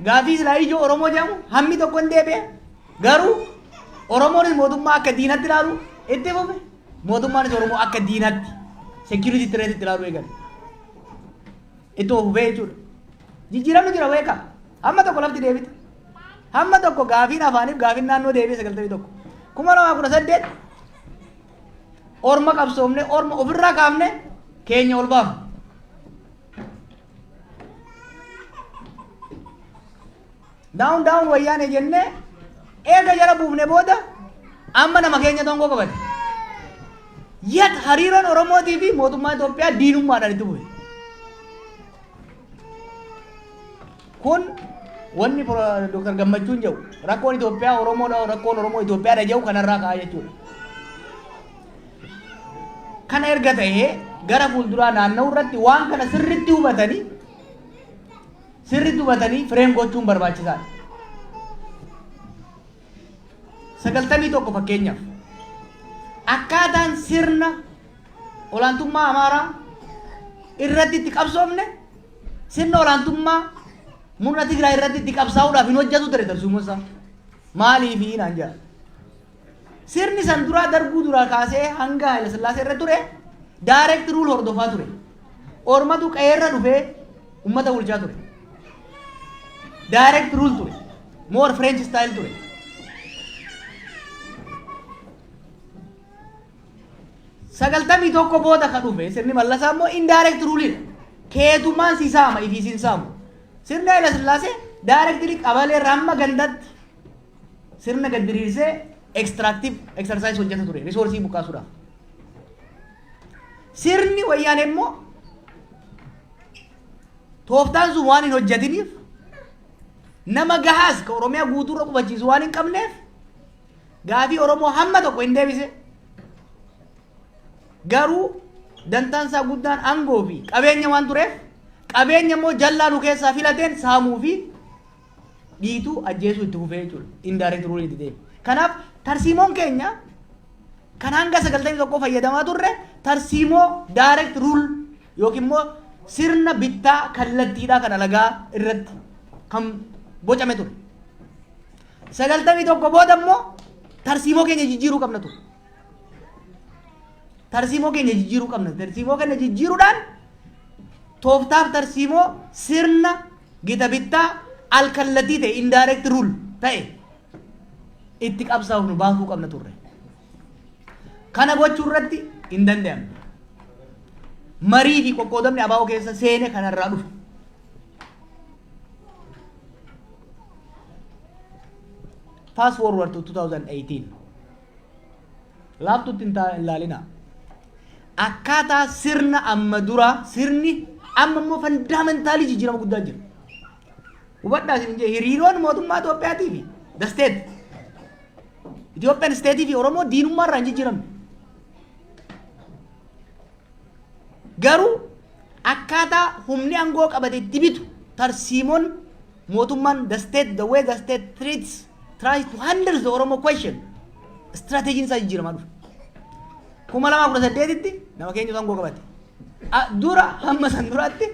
gaafii silaa ijoo Oromoo jedhamu hammi tokko hin deebi'e garuu Oromoonis mootummaa akka diinatti ilaalu itti fufe mootummaanis Oromoo akka diinatti security threat itti ilaalu eegale itti fufee jechuudha. Jijjiiramni jira beekaa hamma tokko lafti deebite hamma tokko gaafiin afaaniif gaafiin naannoo deebi'e 91 2018 Orma qabsoofne Orma ofirraa kaafne keenya ol baafne. Down wayyaane jenne eega jala buufne booda amma nama keenya tongoo qabate. Yet hariiroon Oromootii fi mootummaa Itoophiyaa diinummaadhaan itti bu'e. Kun wanni Dr. Gammachuun jedhu rakkoon Itoophiyaa Oromoodha rakkoon Oromoo Itoophiyaadha jedhu kanarraa ka'aa jechuudha. Kana erga ta'ee gara fuulduraa naanna'u irratti waan kana sirriitti hubatanii fireem gochuun barbaachisaadha. 91 fakkeenyaaf akkaataan sirna olaantummaa Amaaraa irratti itti qabsoomne sirna olaantummaa murna Tigraay irratti itti qabsaa'uudhaaf hin hojjetu ture tarsiimoon isaa maaliifi naan jedha. Sirni san duraa darbuu duraa kaasee hanga Haayile Sillaasee irra ture direct rule hordofaa ture. Ormatu qe'eerra dhufee ummata bulchaa ture. Direct rule ture. More French style ture. Sagaltamii tokko booda ka dhufe sirni Mallasaa immoo indirect rule keetummaan si saama ifii sin saamu. Sirni Haayile Sillaasee directly qabalee ramma gandatti sirna gad diriirsee extractive exercise hojjeta ture resource buqqaasuudhaaf. Sirni Wayyaanee immoo tooftaan sun waan hin hojjetiniif nama gahaas ka Oromiyaa guutuurra qubachiisu waan hin qabneef gaafii Oromoo hamma tokko hin deebise. Garuu dantaan isaa guddaan aangoo fi qabeenya waan tureef qabeenya immoo jallaa nu keessaa filateen saamuu fi dhiituu ajjeesuu itti fufee jechuudha. Indirect rule itti deema. Kanaaf tarsiimoon keenya kan hanga 91 fayyadamaa turre tarsiimoo direct rule yookiin immoo sirna bittaa kallattiidhaa kan alagaa irratti kan bocame ture. 91 booda immoo tarsiimoo keenya jijjiiruu qabna ture. Tarsiimoo keenya jijjiiruu qabna. Tarsiimoo keenya jijjiiruudhaan tooftaaf tarsiimoo sirna gita bittaa alkallattii ta'e indirect rule ta'e itti qabsaa'uuf nu baasuu qabna turre. Kana gochuu irratti hin danda'amne. Marii fi qoqqoodamni abaa'oo keessa seene kanarraa dhufe. Fast forward to 2018. Laaftutti hin ilaalina. Akkaataa sirna amma dura sirni amma immoo fundamentaalii jijjiirama guddaa jira. Hubadhaa isin jee hiriiroon mootummaa Itoophiyaatii fi the state Ethiopian state fi Oromoo diinummaa irraa hin jijjiiramne. Garuu akkaataa humni aangoo qabate itti bitu tarsiimoon mootummaan the way the state tries to handle the Oromo question strategiin isaa jijjiiramaa dhufe. 2018tti nama keenya aangoo qabate. Dura hamma san duraatti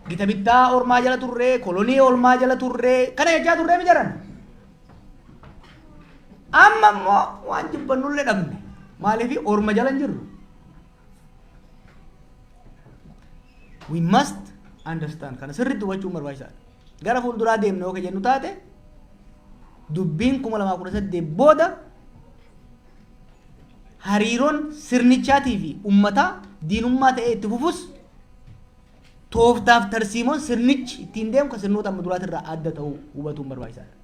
gita bittaa ormaa jala turre, kolonii ormaa jala turre, kana jechaa turre mi jiran. Amma immoo waan jibbannullee dhabne maaliif orma jala hin jirru. We must understand kana sirriitti hubachuun barbaachisaadha. Gara fuulduraa deemnee yoo jennu taate dubbiin 2018 booda hariiroon sirnichaatii fi uummataa diinummaa ta'ee itti fufus tooftaaf tarsiimoon sirnichi ittiin deemu kan sirnoota amma duraati irraa adda ta'uu hubatuun barbaachisaadha.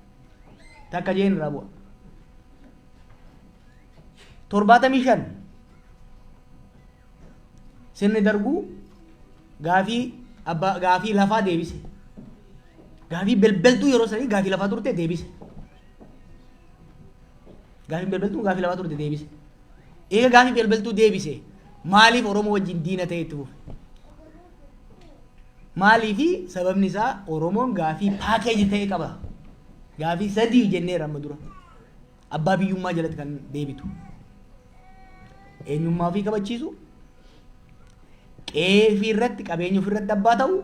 Takka jeen irraa bu'a. 75 sirni darbuu gaafii lafaa deebise. Gaafii belbeltuu yeroo sanii gaafii lafaa turte deebise. Gaafii belbeltuu gaafii lafaa turte deebise. Eega gaafii belbeltuu deebise maaliif Oromoo wajjin diina ta'e itti fufe? Maaliifi sababni isaa Oromoon gaafii paakeeji ta'e qaba. Gaafii sadii jenneera amma dura. Abbaa biyyummaa jalatti kan deebitu. Eenyummaa ofii kabachiisu. Qe'ee ofii irratti qabeenya ofii irratti abbaa ta'u.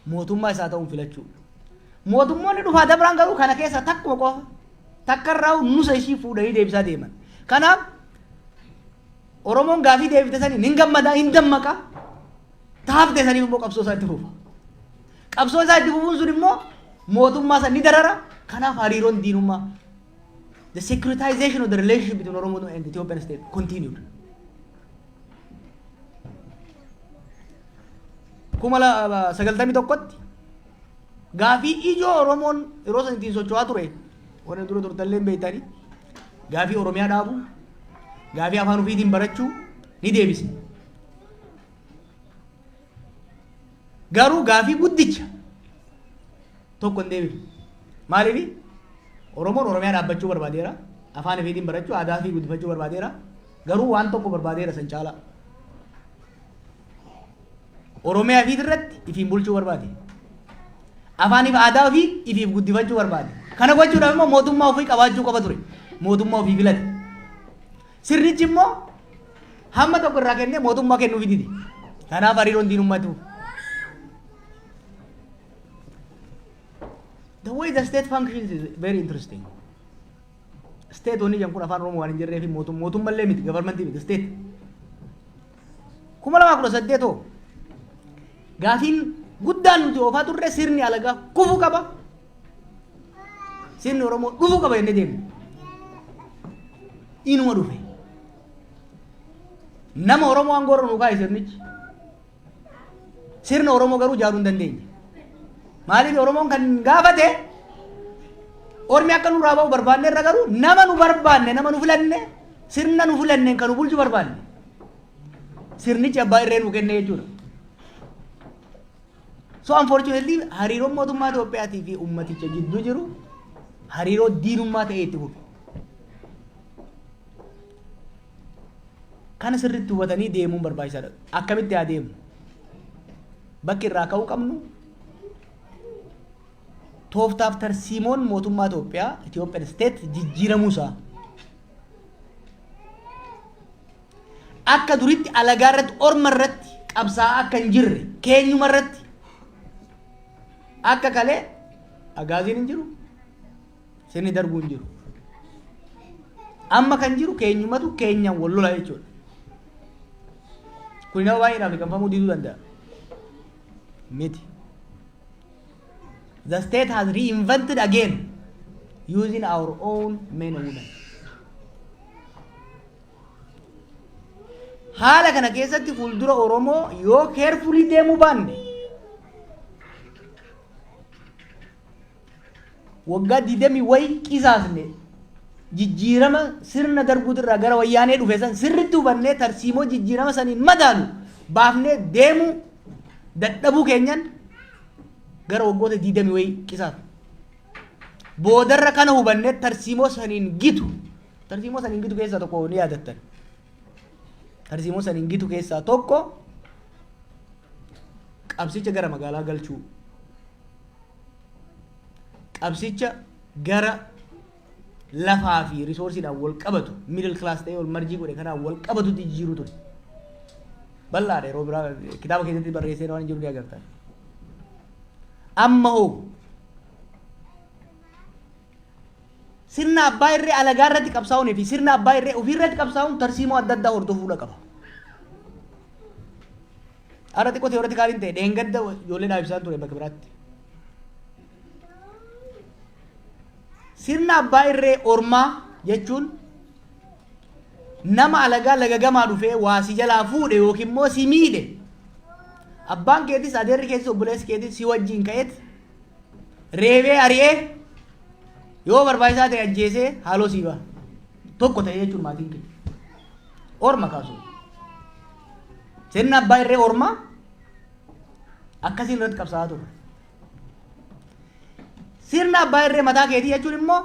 Mootummaa isaa ta'uun filachuu. Mootummoonni dhufaa dabraan garuu kana keessa takkuma qofa. Takka irraa nusa ishii fuudhanii deebisaa deeman. Kanaaf Oromoon gaafii deebifte sanii hin gammadaa hin dammaqa. Taafte sanii immoo qabsoo isaa itti fufa. Qabsoo isaa itti fufuun sun immoo mootummaa san ni darara. Kanaaf hariiroon diinummaa. The securitization of the relationship between Oromo and the Ethiopian state continued. Kumala 91tti gaafii ijoo Oromoon yeroo san ittiin socho'aa ture warreen dura turtallee beektanii gaafii Oromiyaa dhaabuu gaafii afaan ofiitiin barachuu ni deebise. Garuu gaafii guddicha tokko hin deebifne. Maaliif? Oromoon Oromiyaa dhaabbachuu barbaadeera. Afaan ofiitiin barachuu, aadaa ofii guddifachuu barbaadeera. Garuu waan tokko barbaadeera san caalaa. Oromiyaa ofii irratti ifiin bulchuu barbaade. Afaaniif aadaa ofii ifiif guddifachuu barbaade. Kana gochuudhaaf immoo mootummaa ofii qabaachuu qaba ture. Mootummaa ofii filate. Sirnichi immoo hamma tokko irraa kennee mootummaa kennuuf dide. Kanaaf hariiroon diinummatu. The way the state functions is very interesting. State only yang kun afaan Oromoo waan hin jirreef mootummaa illee miti government miti state. 2018 gaafiin guddaan nuti oofaa turre sirni alagaa kufuu qaba. Sirni Oromoo dhufuu qaba jennee deemne. Inuma dhufe. Nama Oromoo aangoorra nu kaa'e sirnichi. Sirna Oromoo garuu ijaaruu hin dandeenye. Maaliif Oromoon kan gaafate ormi akka nurraa ba'u barbaanne irra garuu nama nu barbaanne nama nu filanne sirna nu filanne kan nu bulchu barbaanne. Sirnichi abbaa irree nu kenne jechuudha. So unfortunately hariiroon mootummaa Itoophiyaatii fi ummaticha jidduu jiru hariiroo diinummaa ta'ee itti fufu. Kana sirriitti hubatanii deemuun barbaachisaadha. Akkamitti haa deemnu? Bakki irraa ka'uu qabnu tooftaaf tarsiimoon mootummaa Itoophiyaa Ethiopian state jijjiiramuusaa akka duritti alagaa irratti orma irratti qabsaa akka hin jirre keenyuma irratti akka kalee agaaziin hin jiru sirni darbuu hin jiru amma kan jiru keenyumatu keenyaan wal lolaa jechuudha. Kun nama baay'eedhaaf liqanfamuu diduu danda'a. Miti. The state has reinvented again using our own men and women. Haala kana keessatti fuuldura Oromoo yoo carefully deemuu baanne waggaa 20 wayi qisaasne jijjiirama sirna darbuutirraa gara wayyaanee dhufe san sirritti hubannee tarsiimoo jijjiirama saniin madaalu baafnee deemuu dadhabuu keenyan gara waggoota 20 wayi qisaas boodarra kana hubannee tarsiimoo saniin gitu keessaa tokko ni yaadattan. Tarsiimoo saniin gitu keessaa tokko qabsicha gara magaalaa galchuu qabsicha gara lafaa fi risoorsiidhaan wal qabatu middle class ta'ee wal marjii godhe kanaan wal qabatu jijjiiruu ture. Bal'aadha yeroo biraa kitaaba keessatti barreessee waan jiru ni agartan. Amma hoo sirna abbaa irree alagaa irratti qabsaa'uun fi sirna abbaa irree ofii irratti qabsaa'uun tarsiimoo adda addaa hordofuudha qaba. Ara xiqqoo teeoreetii kaaliin ta'e dheengadda ijoollee dhaabsisaan ture bakka biraatti. Sirna abbaa irree ormaa jechuun nama alagaa laga gamaa dhufee waa si jalaa fuudhe yookiin immoo si miidhe abbaan keetis adeerri keessi obboleessi keetis si wajjin ka'eet reebee ari'ee yoo barbaachisaa ta'e ajjeesee haaloo siibaa tokko ta'e jechuun maatiin kee orma kaasu. Sirna abbaa irree ormaa akkasiin irratti qabsaa'aa ture. Sirna abbaa irree mataa keetii jechuun immoo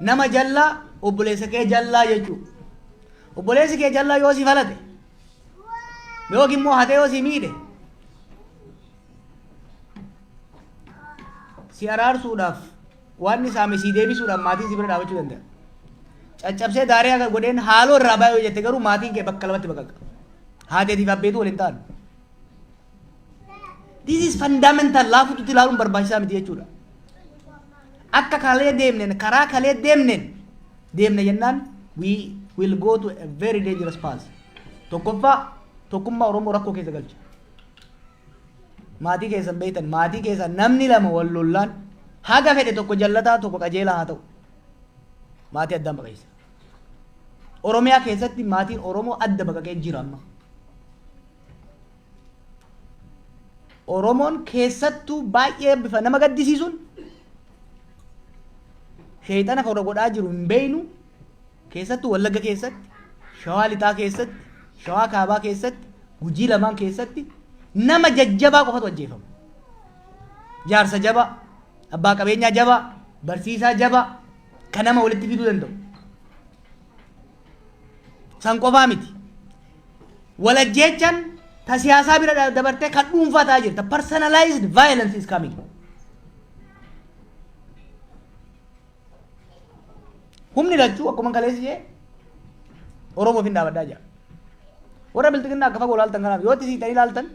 nama jallaa obboleessa kee jallaa jechuudha. Obboleessi kee jallaa yoo si falate yookiin immoo hatee yoo si miidhe si araarsuudhaaf waan ni saame si deebisuudhaaf maatiin si bira dhaabachuu danda'a. Caccabsee daaree akka godheen haaloo irraa baay'ee jette garuu maatiin kee bakka lamatti baqaqa. Haateetiif abbeetu waliin ta'an. This is fundamental laafuutti ilaaluun barbaachisaa miti jechuudha. Akka kalee deemnen karaa kalee deemne jennaan we will go to a very dangerous path. Tokkoffaa tokkummaa Oromoo rakkoo keessa galcha. Maatii keessan beektan maatii keessan namni lama wal lollaan haga fedhe tokko jallataa tokko qajeelaa haa ta'u maatii addaan baqeessa. Oromiyaa keessatti maatiin Oromoo adda baqaqee jira amma. Oromoon keessattuu baay'ee bifa nama gaddisiisuun sheexana kan godhaa jiru hin beeynu keessattuu Wallagga keessatti Shawaa Lixaa keessatti Shawaa Kaabaa keessatti Gujii lamaan keessatti nama jajjabaa qofatu ajjeefama. Jaarsa jabaa, abbaa qabeenyaa jabaa, barsiisaa jabaa kan nama walitti fiduu danda'u. San qofaa miti. Walajjeechaan ta siyaasaa bira dabartee kan dhuunfaa ta'aa jirta. Personalized violence is coming. Humni lachuu akkuma kaleessi jee Oromoof hin dhaabadhaa jira. warra biltiginna akka fagoo laaltan kanaaf yoo itti siitanii laaltan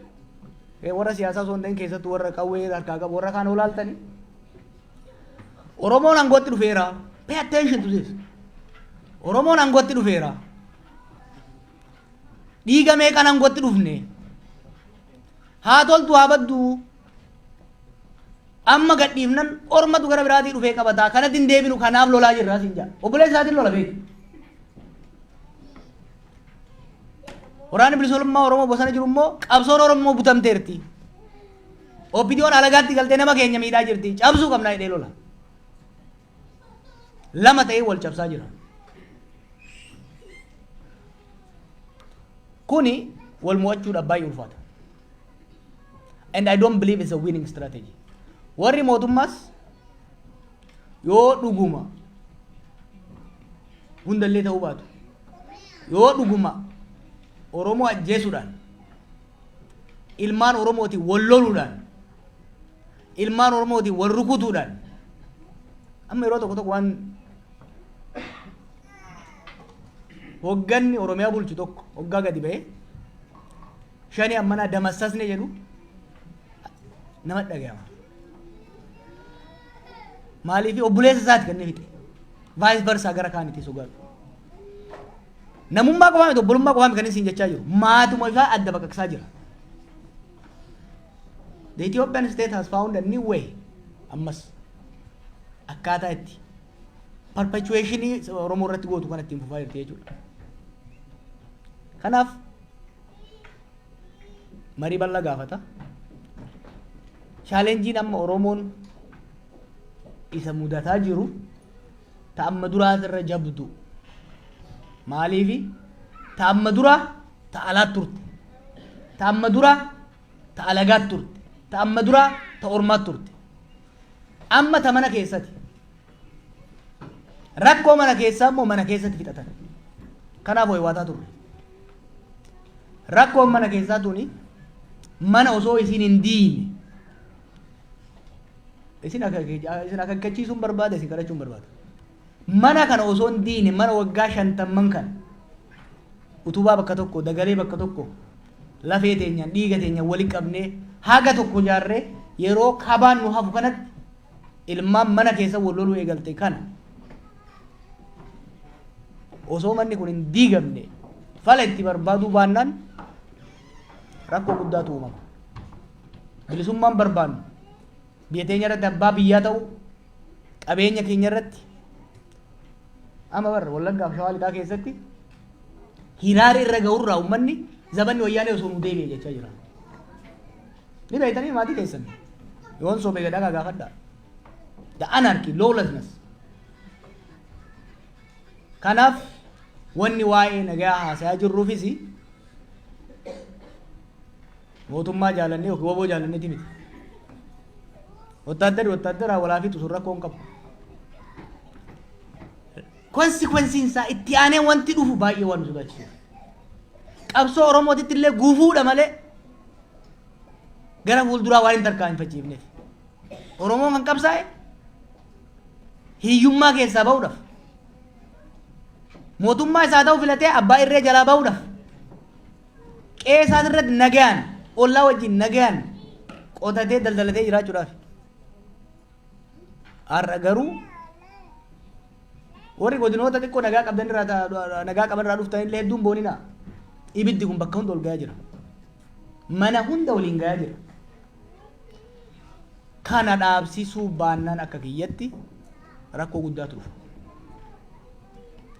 warra siyaasaa osoo hin ta'in keessattuu warra qawwee harkaa qabu warra kaan olaaltanii Oromoon aangootti dhufeera. Pay attention to this. Oromoon aangootti dhufeera. Dhiiga meeqaan aangootti dhufne? Haa toltu haa baddu. Amma gadhiifnan ormatu gara biraatii dhufee qabataa. Kanatti hin deebinu kanaaf lolaa jirra siin jaa. Obboleessa isaatiin lola beeku. Waraanni bilisummaa Oromoo bosona jiru immoo qabsoon Oromoo butamteerti. Oppidiyoon alagaatti galtee nama keenya miidhaa jirti. Cabsuu qabnaa hidhee lola. Lama ta'ee wal cabsaa jira. Kuni wal mo'achuudhaaf baay'ee ulfaata. And I don't believe it's a winning strategy. Warri mootummaas yoo dhuguma hundallee ta'uu baatu yoo dhuguma Oromoo ajjeesuudhaan ilmaan Oromootiin wal loluudhaan ilmaan Oromootiin wal rukutuudhaan amma yeroo tokko waan hogganni Oromiyaa bulchu tokko hoggaa gadi ba'ee shanii ammanaa damassasne jedhu nama dhaga'ama. Maaliif obboleessa isaati kan inni fixe vice versa gara kaanitti sogaatu. Namummaa qofaa miti obbolummaa qofaa miti kan isin jechaa jiru maatuma isaa adda baqaqsaa jira. The Ethiopian state has found a new way ammas akkaataa itti perpetuationii Oromoo irratti gootu kan ittiin fufaa jirti jechuudha. Kanaaf marii bal'aa gaafata. Chaalenjiin amma Oromoon isa mudataa jiru ta'amma duraa irra jabdu. Maaliifi ta'amma duraa ta'alaat turte. Ta'amma duraa ta'alagaat turte. Ta'amma duraa ta'ormaat turte. Amma ta mana keessatti. Rakkoo mana keessaa immoo mana keessatti fixatan. Kanaaf ho'iwaataa turre. Rakkoon mana keessaa tuni mana osoo isin hin diine. Isin akeekkachiisuun barbaada isin kadhachuun barbaada. Mana kana osoo hin diine mana waggaa 50 kan utubaa bakka tokko dagalee bakka tokko lafee teenyaan dhiiga teenyaan waliin qabnee haga tokko jaarree yeroo kabaan nu hafu kanatti ilmaan mana keessa wal loluu eegalte kana osoo manni kun hin diigamne fala itti barbaaduu baannaan rakkoo guddaatu uumama. Bilisummaan barbaannu biyya teenya irratti abbaa biyyaa ta'u qabeenya keenya irratti amma barra Wallaggaa fi Shawaa Lixaa keessatti hiraara irra ga'urraa uummanni zabanni wayyaanee osoo nu deebi'e jechaa jira. Ni beektanii maatii keessan yoon soobee gadhaa gaafadhaa. The anarchy, lawlessness. Kanaaf wanni waa'ee nagaa haasayaa jirruufis mootummaa jaalannee yookiin woboo jaalanneeti miti. Wotaaddaraa walaa fi tusurra koon qabu. Konsekwensiin isaa itti aanee wanti dhufu baay'ee waan nu sodaachisu. Qabsoo Oromootitti illee guufuudha malee gara fuulduraa waan hin tarkaanfachiifneef. Oromoon kan qabsaa'e hiyyummaa keessaa ba'uudhaaf. Mootummaa isaa ta'uu filatee abbaa irree jalaa ba'uudhaaf. Qe'ee isaati irratti nagaan ollaa wajjin nagaan qotatee daldalatee jiraachuudhaaf. Har'a garuu warri godinoota xiqqoo nagaa qaban irraa dhuftan illee hedduun boonina. Ibiddi kun bakka hunda ol gahaa jira. Mana hunda waliin gahaa jira. Kana dhaabsisuu baannaan akka kiyyatti rakkoo guddaatu dhufa.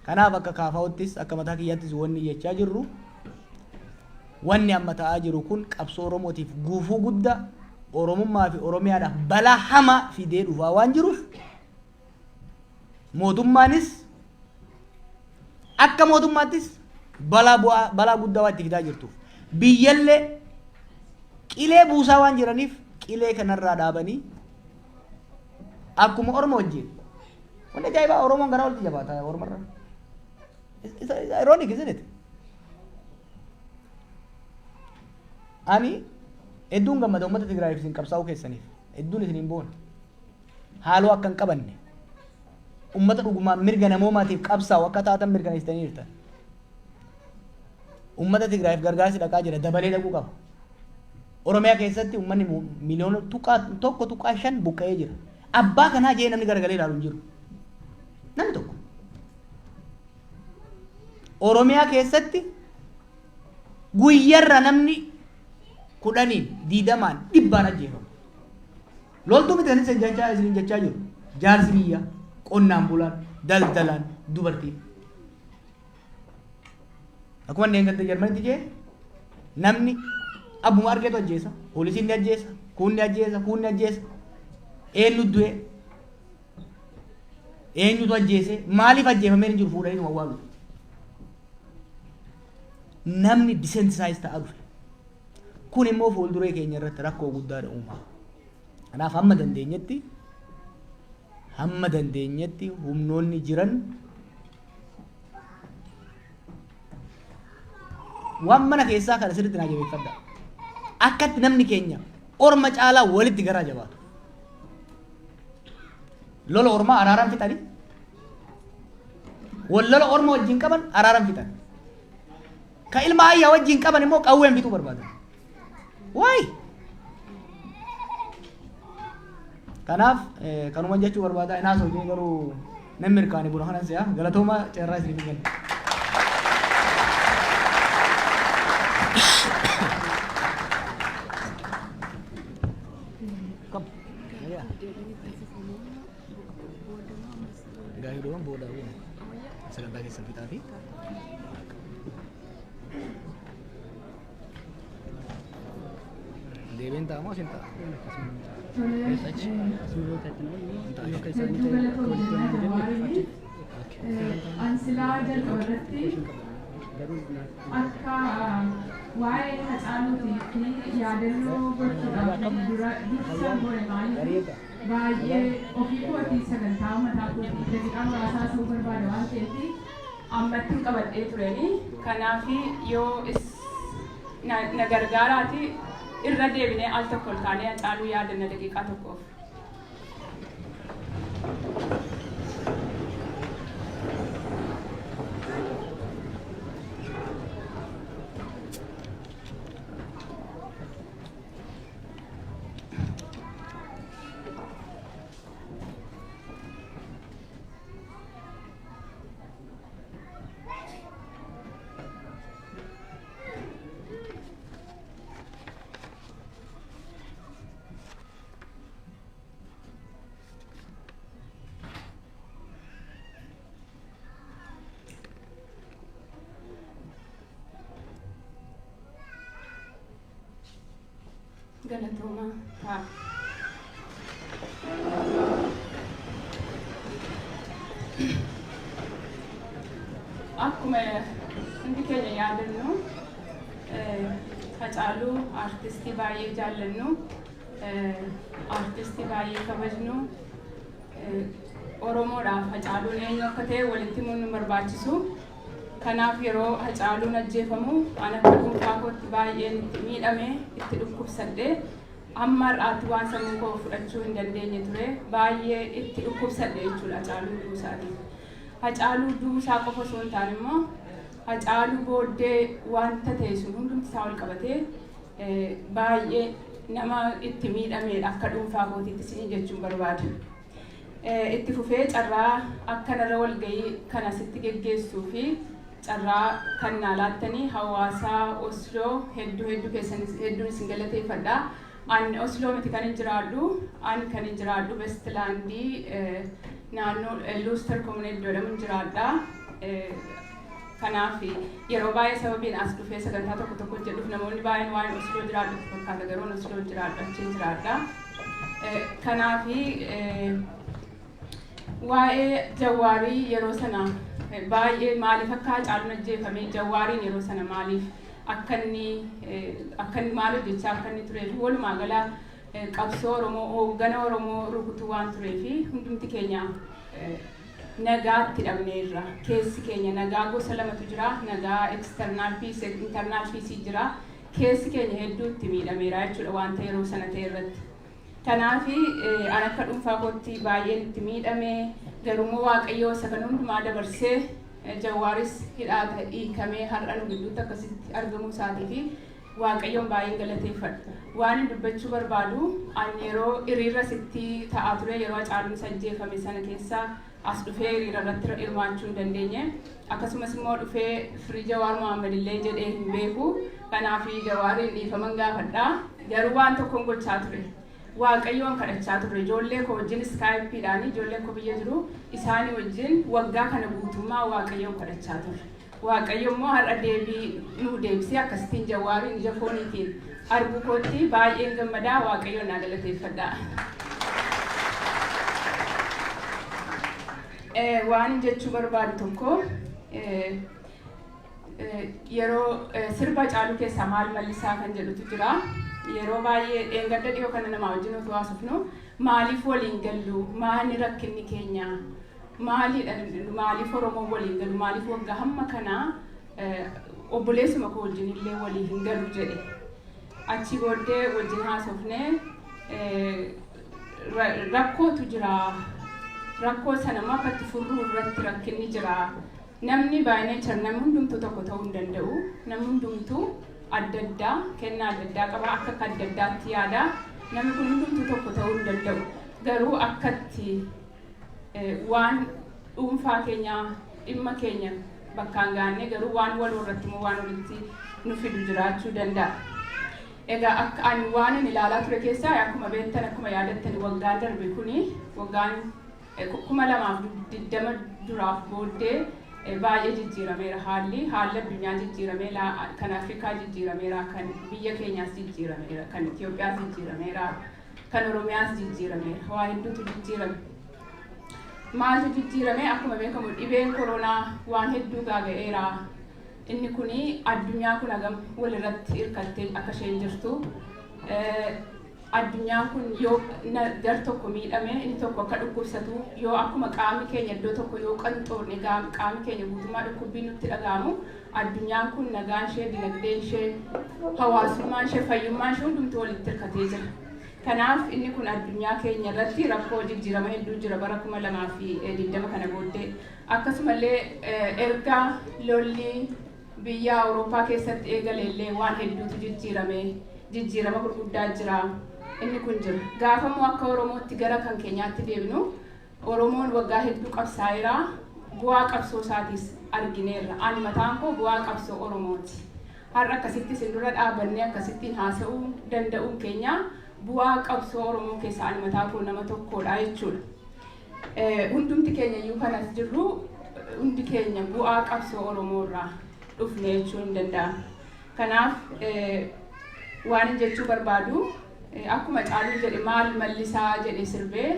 Kanaaf akka kaafaa'uttis akka mataa kiyyattis wanni jechaa jirru wanni amma ta'aa jiru kun qabsoo Oromootiif guufuu guddaa Oromummaa fi Oromiyaadhaaf balaa hamaa fidee dhufaa waan jiruuf mootummaanis akka mootummaattis balaa guddaa waan itti fidaa jirtuuf biyyallee qilee buusaa waan jiraniif qilee kanarraa dhaabanii akkuma Oromoo wajjin wanni ajaa'ibaa Oromoon gara walitti jabaataa Oromarraa. It's ironic, isn't it? Ani hedduun gammada uummata Tigraayiif isin qabsaa'uu keessaniif hedduun isin hin boone haaloo akka hin qabanne uummata dhugumaan mirga namoomaatiif qabsaa'u akka taatan mirkaneessitanii jirtan. Uummata Tigraayiif gargaarsi dhaqaa jira dabalee dhaquu qaba. Oromiyaa keessatti uummanni miliyoona tokko tuqaa 5 buqqa'ee jira. Abbaa kanaa jee namni garagalee ilaalu hin jiru. Namni tokko. Oromiyaa keessatti guyyarra namni 10 20 dhibbaan ajjeefamu. Loltuu miti kan isin jechaa jiru. Jaarsi biyyaa, qonnaan bulaan, daldalaan, dubartiin. Akkuma inni eeggate Jarmanitti jee namni abbuma argeetu ajjeesa. Poolisiin ni ajjeesa, kuun ni ajjeesa, kuun ni ajjeesa. Eenyu du'e? Eenyutu ajjeese? Maaliif ajjeefamee hin jiru fuudhanii nu awwaalu? Namni disensitized ta'aa dhufe. Kun immoo fuulduree keenya irratti rakkoo guddaadha uumaa. Kanaaf hamma dandeenyetti humnoonni jiran waan mana keessaa kana sirriitti naa jabeeffadha. Akkatti namni keenya orma caalaa walitti garaa jabaatu. Lola ormaa araaraan fixani. Wallola orma wajjin qaban araaraan fixani. Ka ilma ayyaa wajjin qaban immoo qawween fixuu barbaadan. Waay! Kanaaf kanuma jechuu barbaada. Inaas hojii garuu namni mirkaanii buna kanan si'a galatooma ceerraa isin kenna. Gaarii doon booda sagantaa keessan fixaa fi deebiin ta'amoo isin ta'a? Ansilaa jalqabarratti akka waa'ee hacaaluutii fi yaadannoo gochuudhaaf dura dursa gore maaliif baay'ee ofii kootii sagantaa mataa kootii daqiiqaa muraasaa ta'uu barbaada waan ta'eef ammatti qabadhee tureni. Kanaaf yoo na gargaaraati irra deebinee al tokko ol kaanee hacaaluu yaadanna daqiiqaa tokkoof. Galatooma ta'a. Akkuma hundi keenya yaadannu Hacaaluu artistii baay'ee jaallannu, artistii baay'ee kabajnu, Oromoodhaaf Hacaaluun eenyu akka ta'e walitti himuun nu barbaachisu. Kanaaf yeroo Hacaaluun ajjeefamu an akka dhuunfaa kootti baay'een itti miidhame, itti dhukkubsadhe. Amma har'aatti waan sammuu koo fudhachuu hin dandeenye ture. Baay'ee itti dhukkubsadhe jechuudha Hacaaluu duusaati. Hacaaluu duusaa qofa osoo hin taane immoo Hacaaluu booddee wanta ta'e sun hundumti isaa ol qabatee baay'ee nama itti miidhamedha akka dhuunfaa kootiitti isin jechuun barbaada. Itti fufee carraa akkanarra walgahii kana sitti geggeessuu fi carraa kan naa laattanii hawaasaa Osloo hedduu keessan isin galateeffadha. An Osloo miti kan hin jiraadhu, an kan hin jiraadhu Westlaandii naannoo Luuster Community jedhamu jiraadha. Kanaaf yeroo baay'ee sababiin as dhufee sagantaa tokko jedhuuf namoonni baay'een waa'ee Osloo jiraadhu fakkaata, garuu Osloo jiraadhu achiin jiraadha. Kanaaf waa'ee Jawaarii yeroo sana baay'ee maaliif akka Hacaaluun ajjeefame Jawaariin yeroo sana maaliif akka inni maal hojjechaa akka inni turee fi walumaa gala qabsoo Oromoo hooggana Oromoo rukutuu waan turee fi hundumti keenya nagaatti dhabneerra. Keessi keenya nagaa gosa lamatu jira, nagaa external peace, internal peace jira. Keessi keenya hedduutti miidhameera jechuudha wanta yeroo sana ta'e irratti. Kanaaf an akka dhuunfaa kootti baay'een itti miidhame, garuu Waaqayyoo isa kan hundumaa dabarsee Jawaaris hidhaata hiikamee har'a nu gidduutti akkasitti argamuu isaatii fi Waaqayyoon baay'een galateeffadha. Waan dubbachuu barbaadu ani yeroo hiriira sitti ta'aa ture yeroo Hacaaluun ajjeefame sana keessa as dhufee hiriira irratti hirmaachuu hin dandeenye. Akkasumas immoo dhufee Firii Jawaar Mohaammed illee jedhee hin beeku. Kanaaf Jawaariin dhiifama gaafadha. Garuu waan tokkoon gochaa ture. Waaqayyoon kadhachaa ture. Ijoollee koo wajjin iskaayippiidhaan ijoolleen koo biyya jiru isaanii wajjin waggaa kana guutummaa Waaqayyoon kadhachaa ture. Waaqayyo immoo har'a deebii nu deebisee akkasitiin Jawaariin ija fooniitiin arguu kootti baay'een gammadaa. Waaqayyoon naa galateeffadha. Waan jechuu barbaadu tokko yeroo sirba Hacaaluu keessaa maal mallisaa kan jedhutu jira. Yeroo baay'ee dheengadda dhiyoo kana namaa wajjin otoo haasofnu maaliif waliin gallu? Maali rakkinni keenya? Maaliif Oromoo waliin galu? Maaliif waggaa hamma kanaa obboleessuma koo wajjin illee walii hin galu jedhe. Achi booddee wajjin haasofnee rakkootu jira. Rakkoo sana akkatti furruu irratti rakkinni jira. Namni baay'inaan jira namni hundumtuu tokko ta'uu hin danda'u. Namni hundumtuu adda addaa kennaa adda addaa qaba. Akka adda addaatti yaada. Namni kun hundumtuu tokko ta'uu hin danda'u. Garuu akkatti waan dhuunfaa keenya dhimma keenya bakkaan gaannee garuu waan waloo irratti immoo waan walitti nu fidu jiraachuu danda'a. Egaa akka ani waan ani ilaalaa ture keessaa akkuma beektan akkuma yaadattan waggaa darbe kuni waggaan 2020 duraaf booddee baay'ee jijjiirameera haalli addunyaa jijjiirameera kan Afrikaa jijjiirameera kan biyya keenyaas jijjiirameera kan Itoophiyaas jijjiirameera kan Oromiyaas jijjiirameera waa hedduutu jijjiirame. Maaltu jijjiirame akkuma beekamu dhibeen koronaa waan hedduu gaaga'eera. Inni kuni addunyaa kun hagam walirratti hirkattee akka isheen jirtu. Addunyaan kun yoo gar tokko miidhame inni tokko akka dhukkubsatu yoo akkuma qaamni keenya iddoo tokko yoo qanxoorne qaamni keenya guutummaa dhukkubbiin nutti dhaga'amu addunyaan kun nagaan ishee dinagdeen ishee hawaasummaan ishee fayyummaan ishee hundumtuu walitti hirkatee jira. Kanaaf inni kun addunyaa keenya irratti rakkoo jijjiirama hedduu jira bara 2020 kana booddee. Akkasumallee erga lolli biyya Awurooppaa keessatti eegaleellee waan hedduutu jijjiirama gurguddaa jira. Inni kun jira. Gaafamoo akka Oromootti gara kan keenyaatti deebinu Oromoon waggaa hedduu qabsaa'eera. Bu'aa qabsoo isaatiis argineerra. Ani mataan koo bu'aa qabsoo Oromooti. Har'a akkasitti isin dura dhaabannee akkasittiin haasa'uu danda'uun keenya bu'aa qabsoo Oromoo keessaa ani mataa koo nama tokkodha jechuudha. Hundumti keenya iyyuu kanas jirru hundi keenya bu'aa qabsoo Oromoo irraa dhufne jechuu hin danda'amu. Kanaaf waan jechuu barbaadu akkuma Hacaaluun jedhe maal mallisaa jedhe sirbee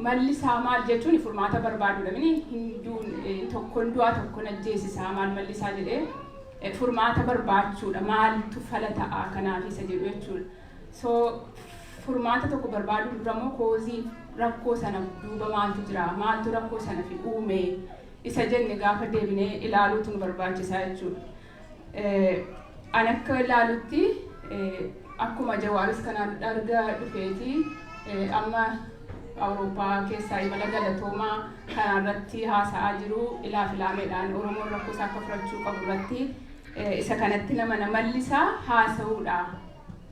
mallisaa maal jechuun furmaata barbaadudha. Hinduun tokkoon du'aa tokkoon ajjeesisaa maal mallisaa jedhee furmaata barbaachuudha. Maaltu fala ta'a kanaaf isa jedhu jechuudha. So furmaata tokko barbaaduu dura immoo koozii rakkoo sana duuba maaltu jira? Maaltu rakkoo sana fi uume? Isa jenne gaafa deebinee ilaaluutu nu barbaachisaa jechuudha. Ani akka ilaalutti akkuma Jawaaris kanaan arga dhufeeti amma Awurooppaa keessaa imala galatoomaa kanarratti haasa'aa jiru ilaafilameedhaan Oromoon rakkoo isaa akka furachuu qabu irratti isa kanatti nama mallisaa haasa'uudha.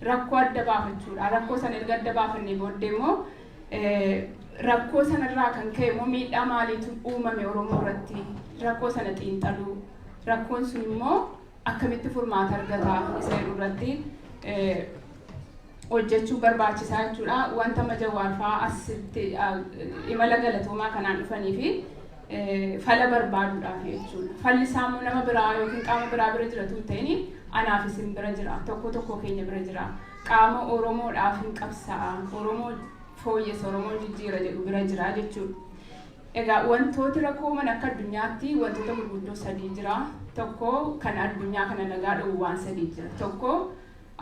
Rakkoo adda baafachuudha. Rakkoo sana erga adda baafannee booddee immoo rakkoo sanarraa kan ka'e immoo miidhaa maaliitu uumame Oromoo irratti rakkoo sana xiinxaluu. Rakkoon sun immoo akkamitti furmaata argata isa jedhu irratti hojjechuu barbaachisaa jechuudha. Wanta Jawaar fa'aa asitti imala galatoomaa kanaan dhufanii fi fala barbaaduudhaaf jechuudha. Falli isaa immoo nama biraa yookiin qaama biraa bira jiratu hin ta'in anaaf isin bira jira. Tokko keenya bira jira. Qaama Oromoodhaaf hin qabsa'a. Oromoo fooyyessa Oromoo jijjiira jedhu bira jira jechuudha. Egaa wantooti rakkooman akka addunyaatti wantoota gurguddoo sadii jira. Tokko kan addunyaa kana nagaa dhowwu waan sadii jira. Tokko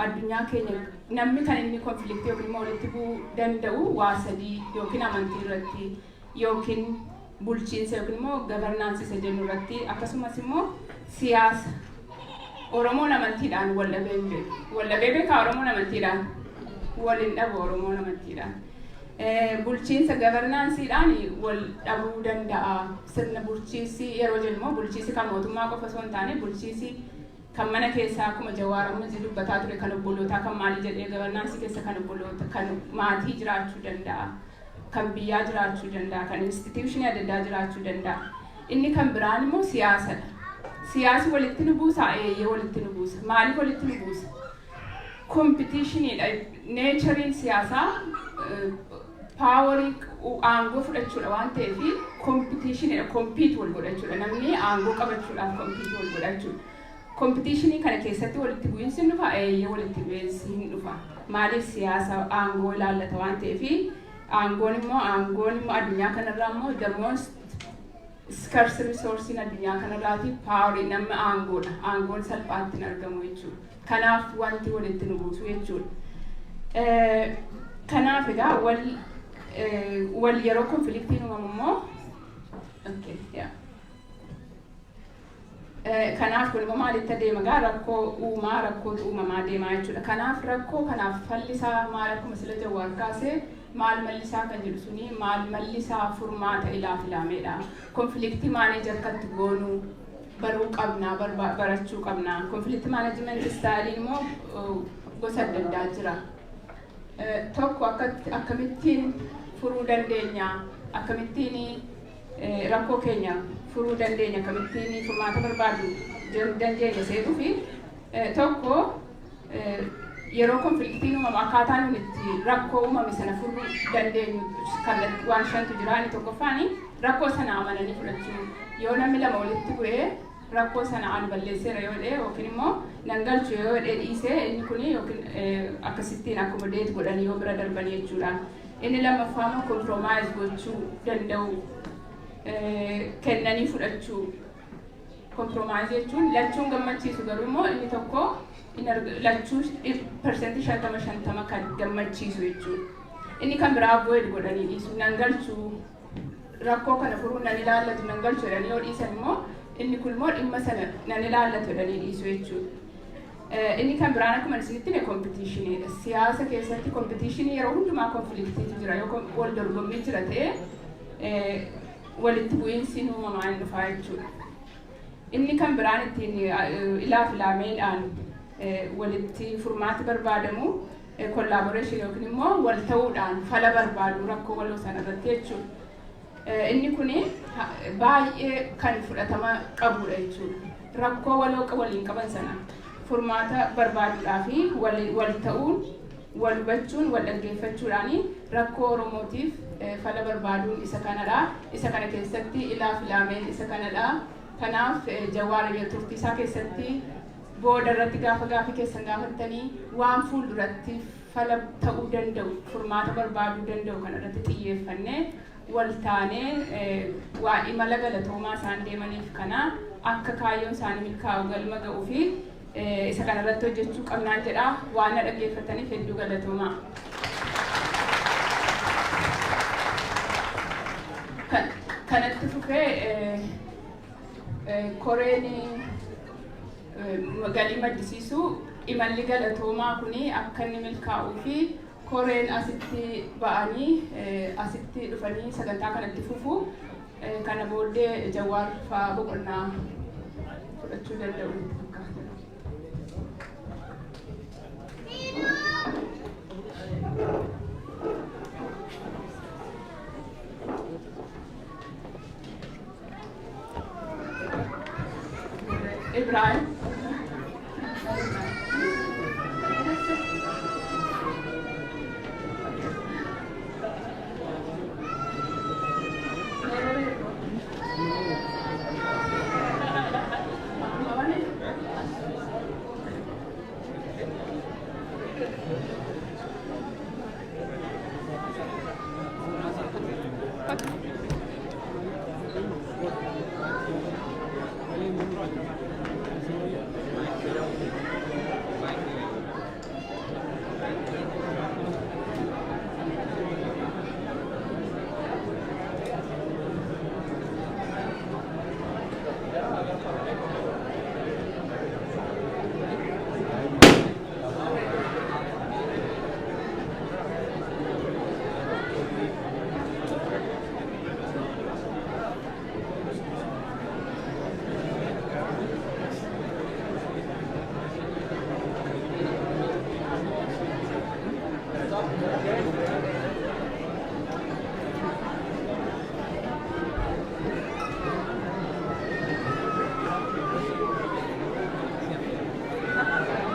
addunyaa keenya namni kan inni konfliktii yookiin immoo walitti bu'uu danda'u waa sadii yookiin amantii irratti yookiin bulchiinsa yookiin immoo gabarnaansi isa jennu irratti akkasumas immoo siyaasa. Oromoon amantiidhaan waldhabee beeka. Oromoon amantiidhaan waliin dhabu Oromoon amantiidhaan. bulchiinsa gavarnaansiidhaan wal dhabuu danda'a. Sirna bulchiinsi yeroo jennu bulchiinsi kan mootummaa qofa osoo hin taane bulchiinsi kan mana keessaa akkuma Jawaaramuun dubbataa ture kan obbolootaa kan maalii jedhee gavarnaansi keessa kan obboloota kan maatii jiraachuu danda'a. Kan biyyaa jiraachuu danda'a. Kan instituushinii adda addaa jiraachuu danda'a. Inni kan biraan immoo siyaasadha. Siyaasi walitti nu buusa, eeyyee walitti nu buusa. Maaliif walitti nu buusa? Kompitiishiniidha. Neechariin siyaasaa paawarii aangoo fudhachuudha waan ta'eef kompitiishiniidha. Kompiit wal godhachuudha. Namni aangoo qabachuudhaaf kompiit wal godhachuudha. Kompitiishinii kana keessatti walitti bu'iinsi hin dhufa, eeyyee walitti bu'iinsi hin dhufa. Maaliif siyaasa aangoo ilaallata waan ta'eef aangoon immoo addunyaa kanarraa immoo the most scarce resource addunyaa kanarraati paawarii nama aangoodha. Aangoon salphaatti hin argamu jechuudha. Kanaaf wanti walitti nu buusu jechuudha. Kanaaf egaa wal yeroo konfliktiin uumamu immoo kanaaf kun immoo maalitti adeema gaa rakkoo rakkootu uumamaa deemaa jechuudha. Kanaaf rakkoo kanaaf fallisaa maal akkuma sila Jawaar kaasee maal mallisaa kan jedhu suni maal mallisaa furmaata ilaameedha. Konfliktii maaneeji akkatti goonuu baruu qabnaa barachuu qabnaa. Konfliktii maaneejimenti istaayiliin immoo gosa adda addaa jira. Tokko akkamittiin furuu dandeenya, akkamittiin rakkoo keenya furuu dandeenya, akkamittiin furmaata barbaadu dandeenya seetuu fi tokko yeroo konfliktiin uumamu akkaataa nuti itti rakkoo uumame sana furuu dandeenyu kan waan shantu jira. Inni tokkoffaani rakkoo sana amananii fudhachuu. Yoo namni lama walitti bu'ee rakkoo sana ani balleesseera yoo dhee yookiin immoo nan galchu yoo dhee dhiisee inni kun yookiin akkasittiin akkomodeet godhanii yoo bira darbanii jechuudha. Inni lammaffaa immoo kompromaayiz gochuu danda'u, kennanii fudhachuu. Kompromaayiz jechuun lachuun gammachiisu garuu immoo inni tokko lachuu persentii 50% kan gammachiisu jechuudha. Inni kan biraa avoid godhanii dhiisu, nan galchuu rakkoo kana furuu nan ilaallatu nan galchu jedhanii yoo dhiisan immoo inni kun immoo dhimma sana nan ilaallatu jedhanii dhiisu jechuudha. Inni kan biraan akkuma isinitti kompitiishiniidha. Siyaasa keessatti kompitiishinii yeroo hundumaa konfliktiitu jira yoo wal dorgommii jira ta'ee walitti bu'iinsi uumamaa hin dhufaa jechuudha. Inni kan biraan ittiin ilaameedhaan walitti furmaati barbaadamu kollaaboreeshin yookiin immoo wal ta'uudhaan fala barbaadu rakkoo waloo sana irratti jechuudha. Inni kun baay'ee kan fudhatama qabudha jechuudha. Rakkoo waloo waliin qaban sana furmaata barbaaduudhaa fi wal ta'uun, wal hubachuun, wal dhaggeeffachuudhaan rakkoo Oromootiif fala barbaaduun isa kanadha. Isa kana keessatti ilaameen isa kanadha. Kanaaf Jawaar turtii isaa keessatti booda irratti gaaffii keessan gaafattanii waan fuulduratti fala ta'uu danda'u, furmaata barbaaduu danda'u kana irratti xiyyeeffannee wal taanee waa imala galatoomaa isaan deemaniif kana akka kaayyoon isaanii milkaa'u galma ga'uu fi isa kana irratti hojjechuu qabnaan jedha. Waan na dhaggeeffataniif hedduu galatoomaa. Kanatti fufee koreen galii maddisiisu imalli galatoomaa kuni akka inni milkaa'uu fi koreen asitti ba'anii asitti dhufanii sagantaa kanatti fufu kana booddee Jawaar fa'aa boqonnaa fudhachuu danda'u. Ibrahim.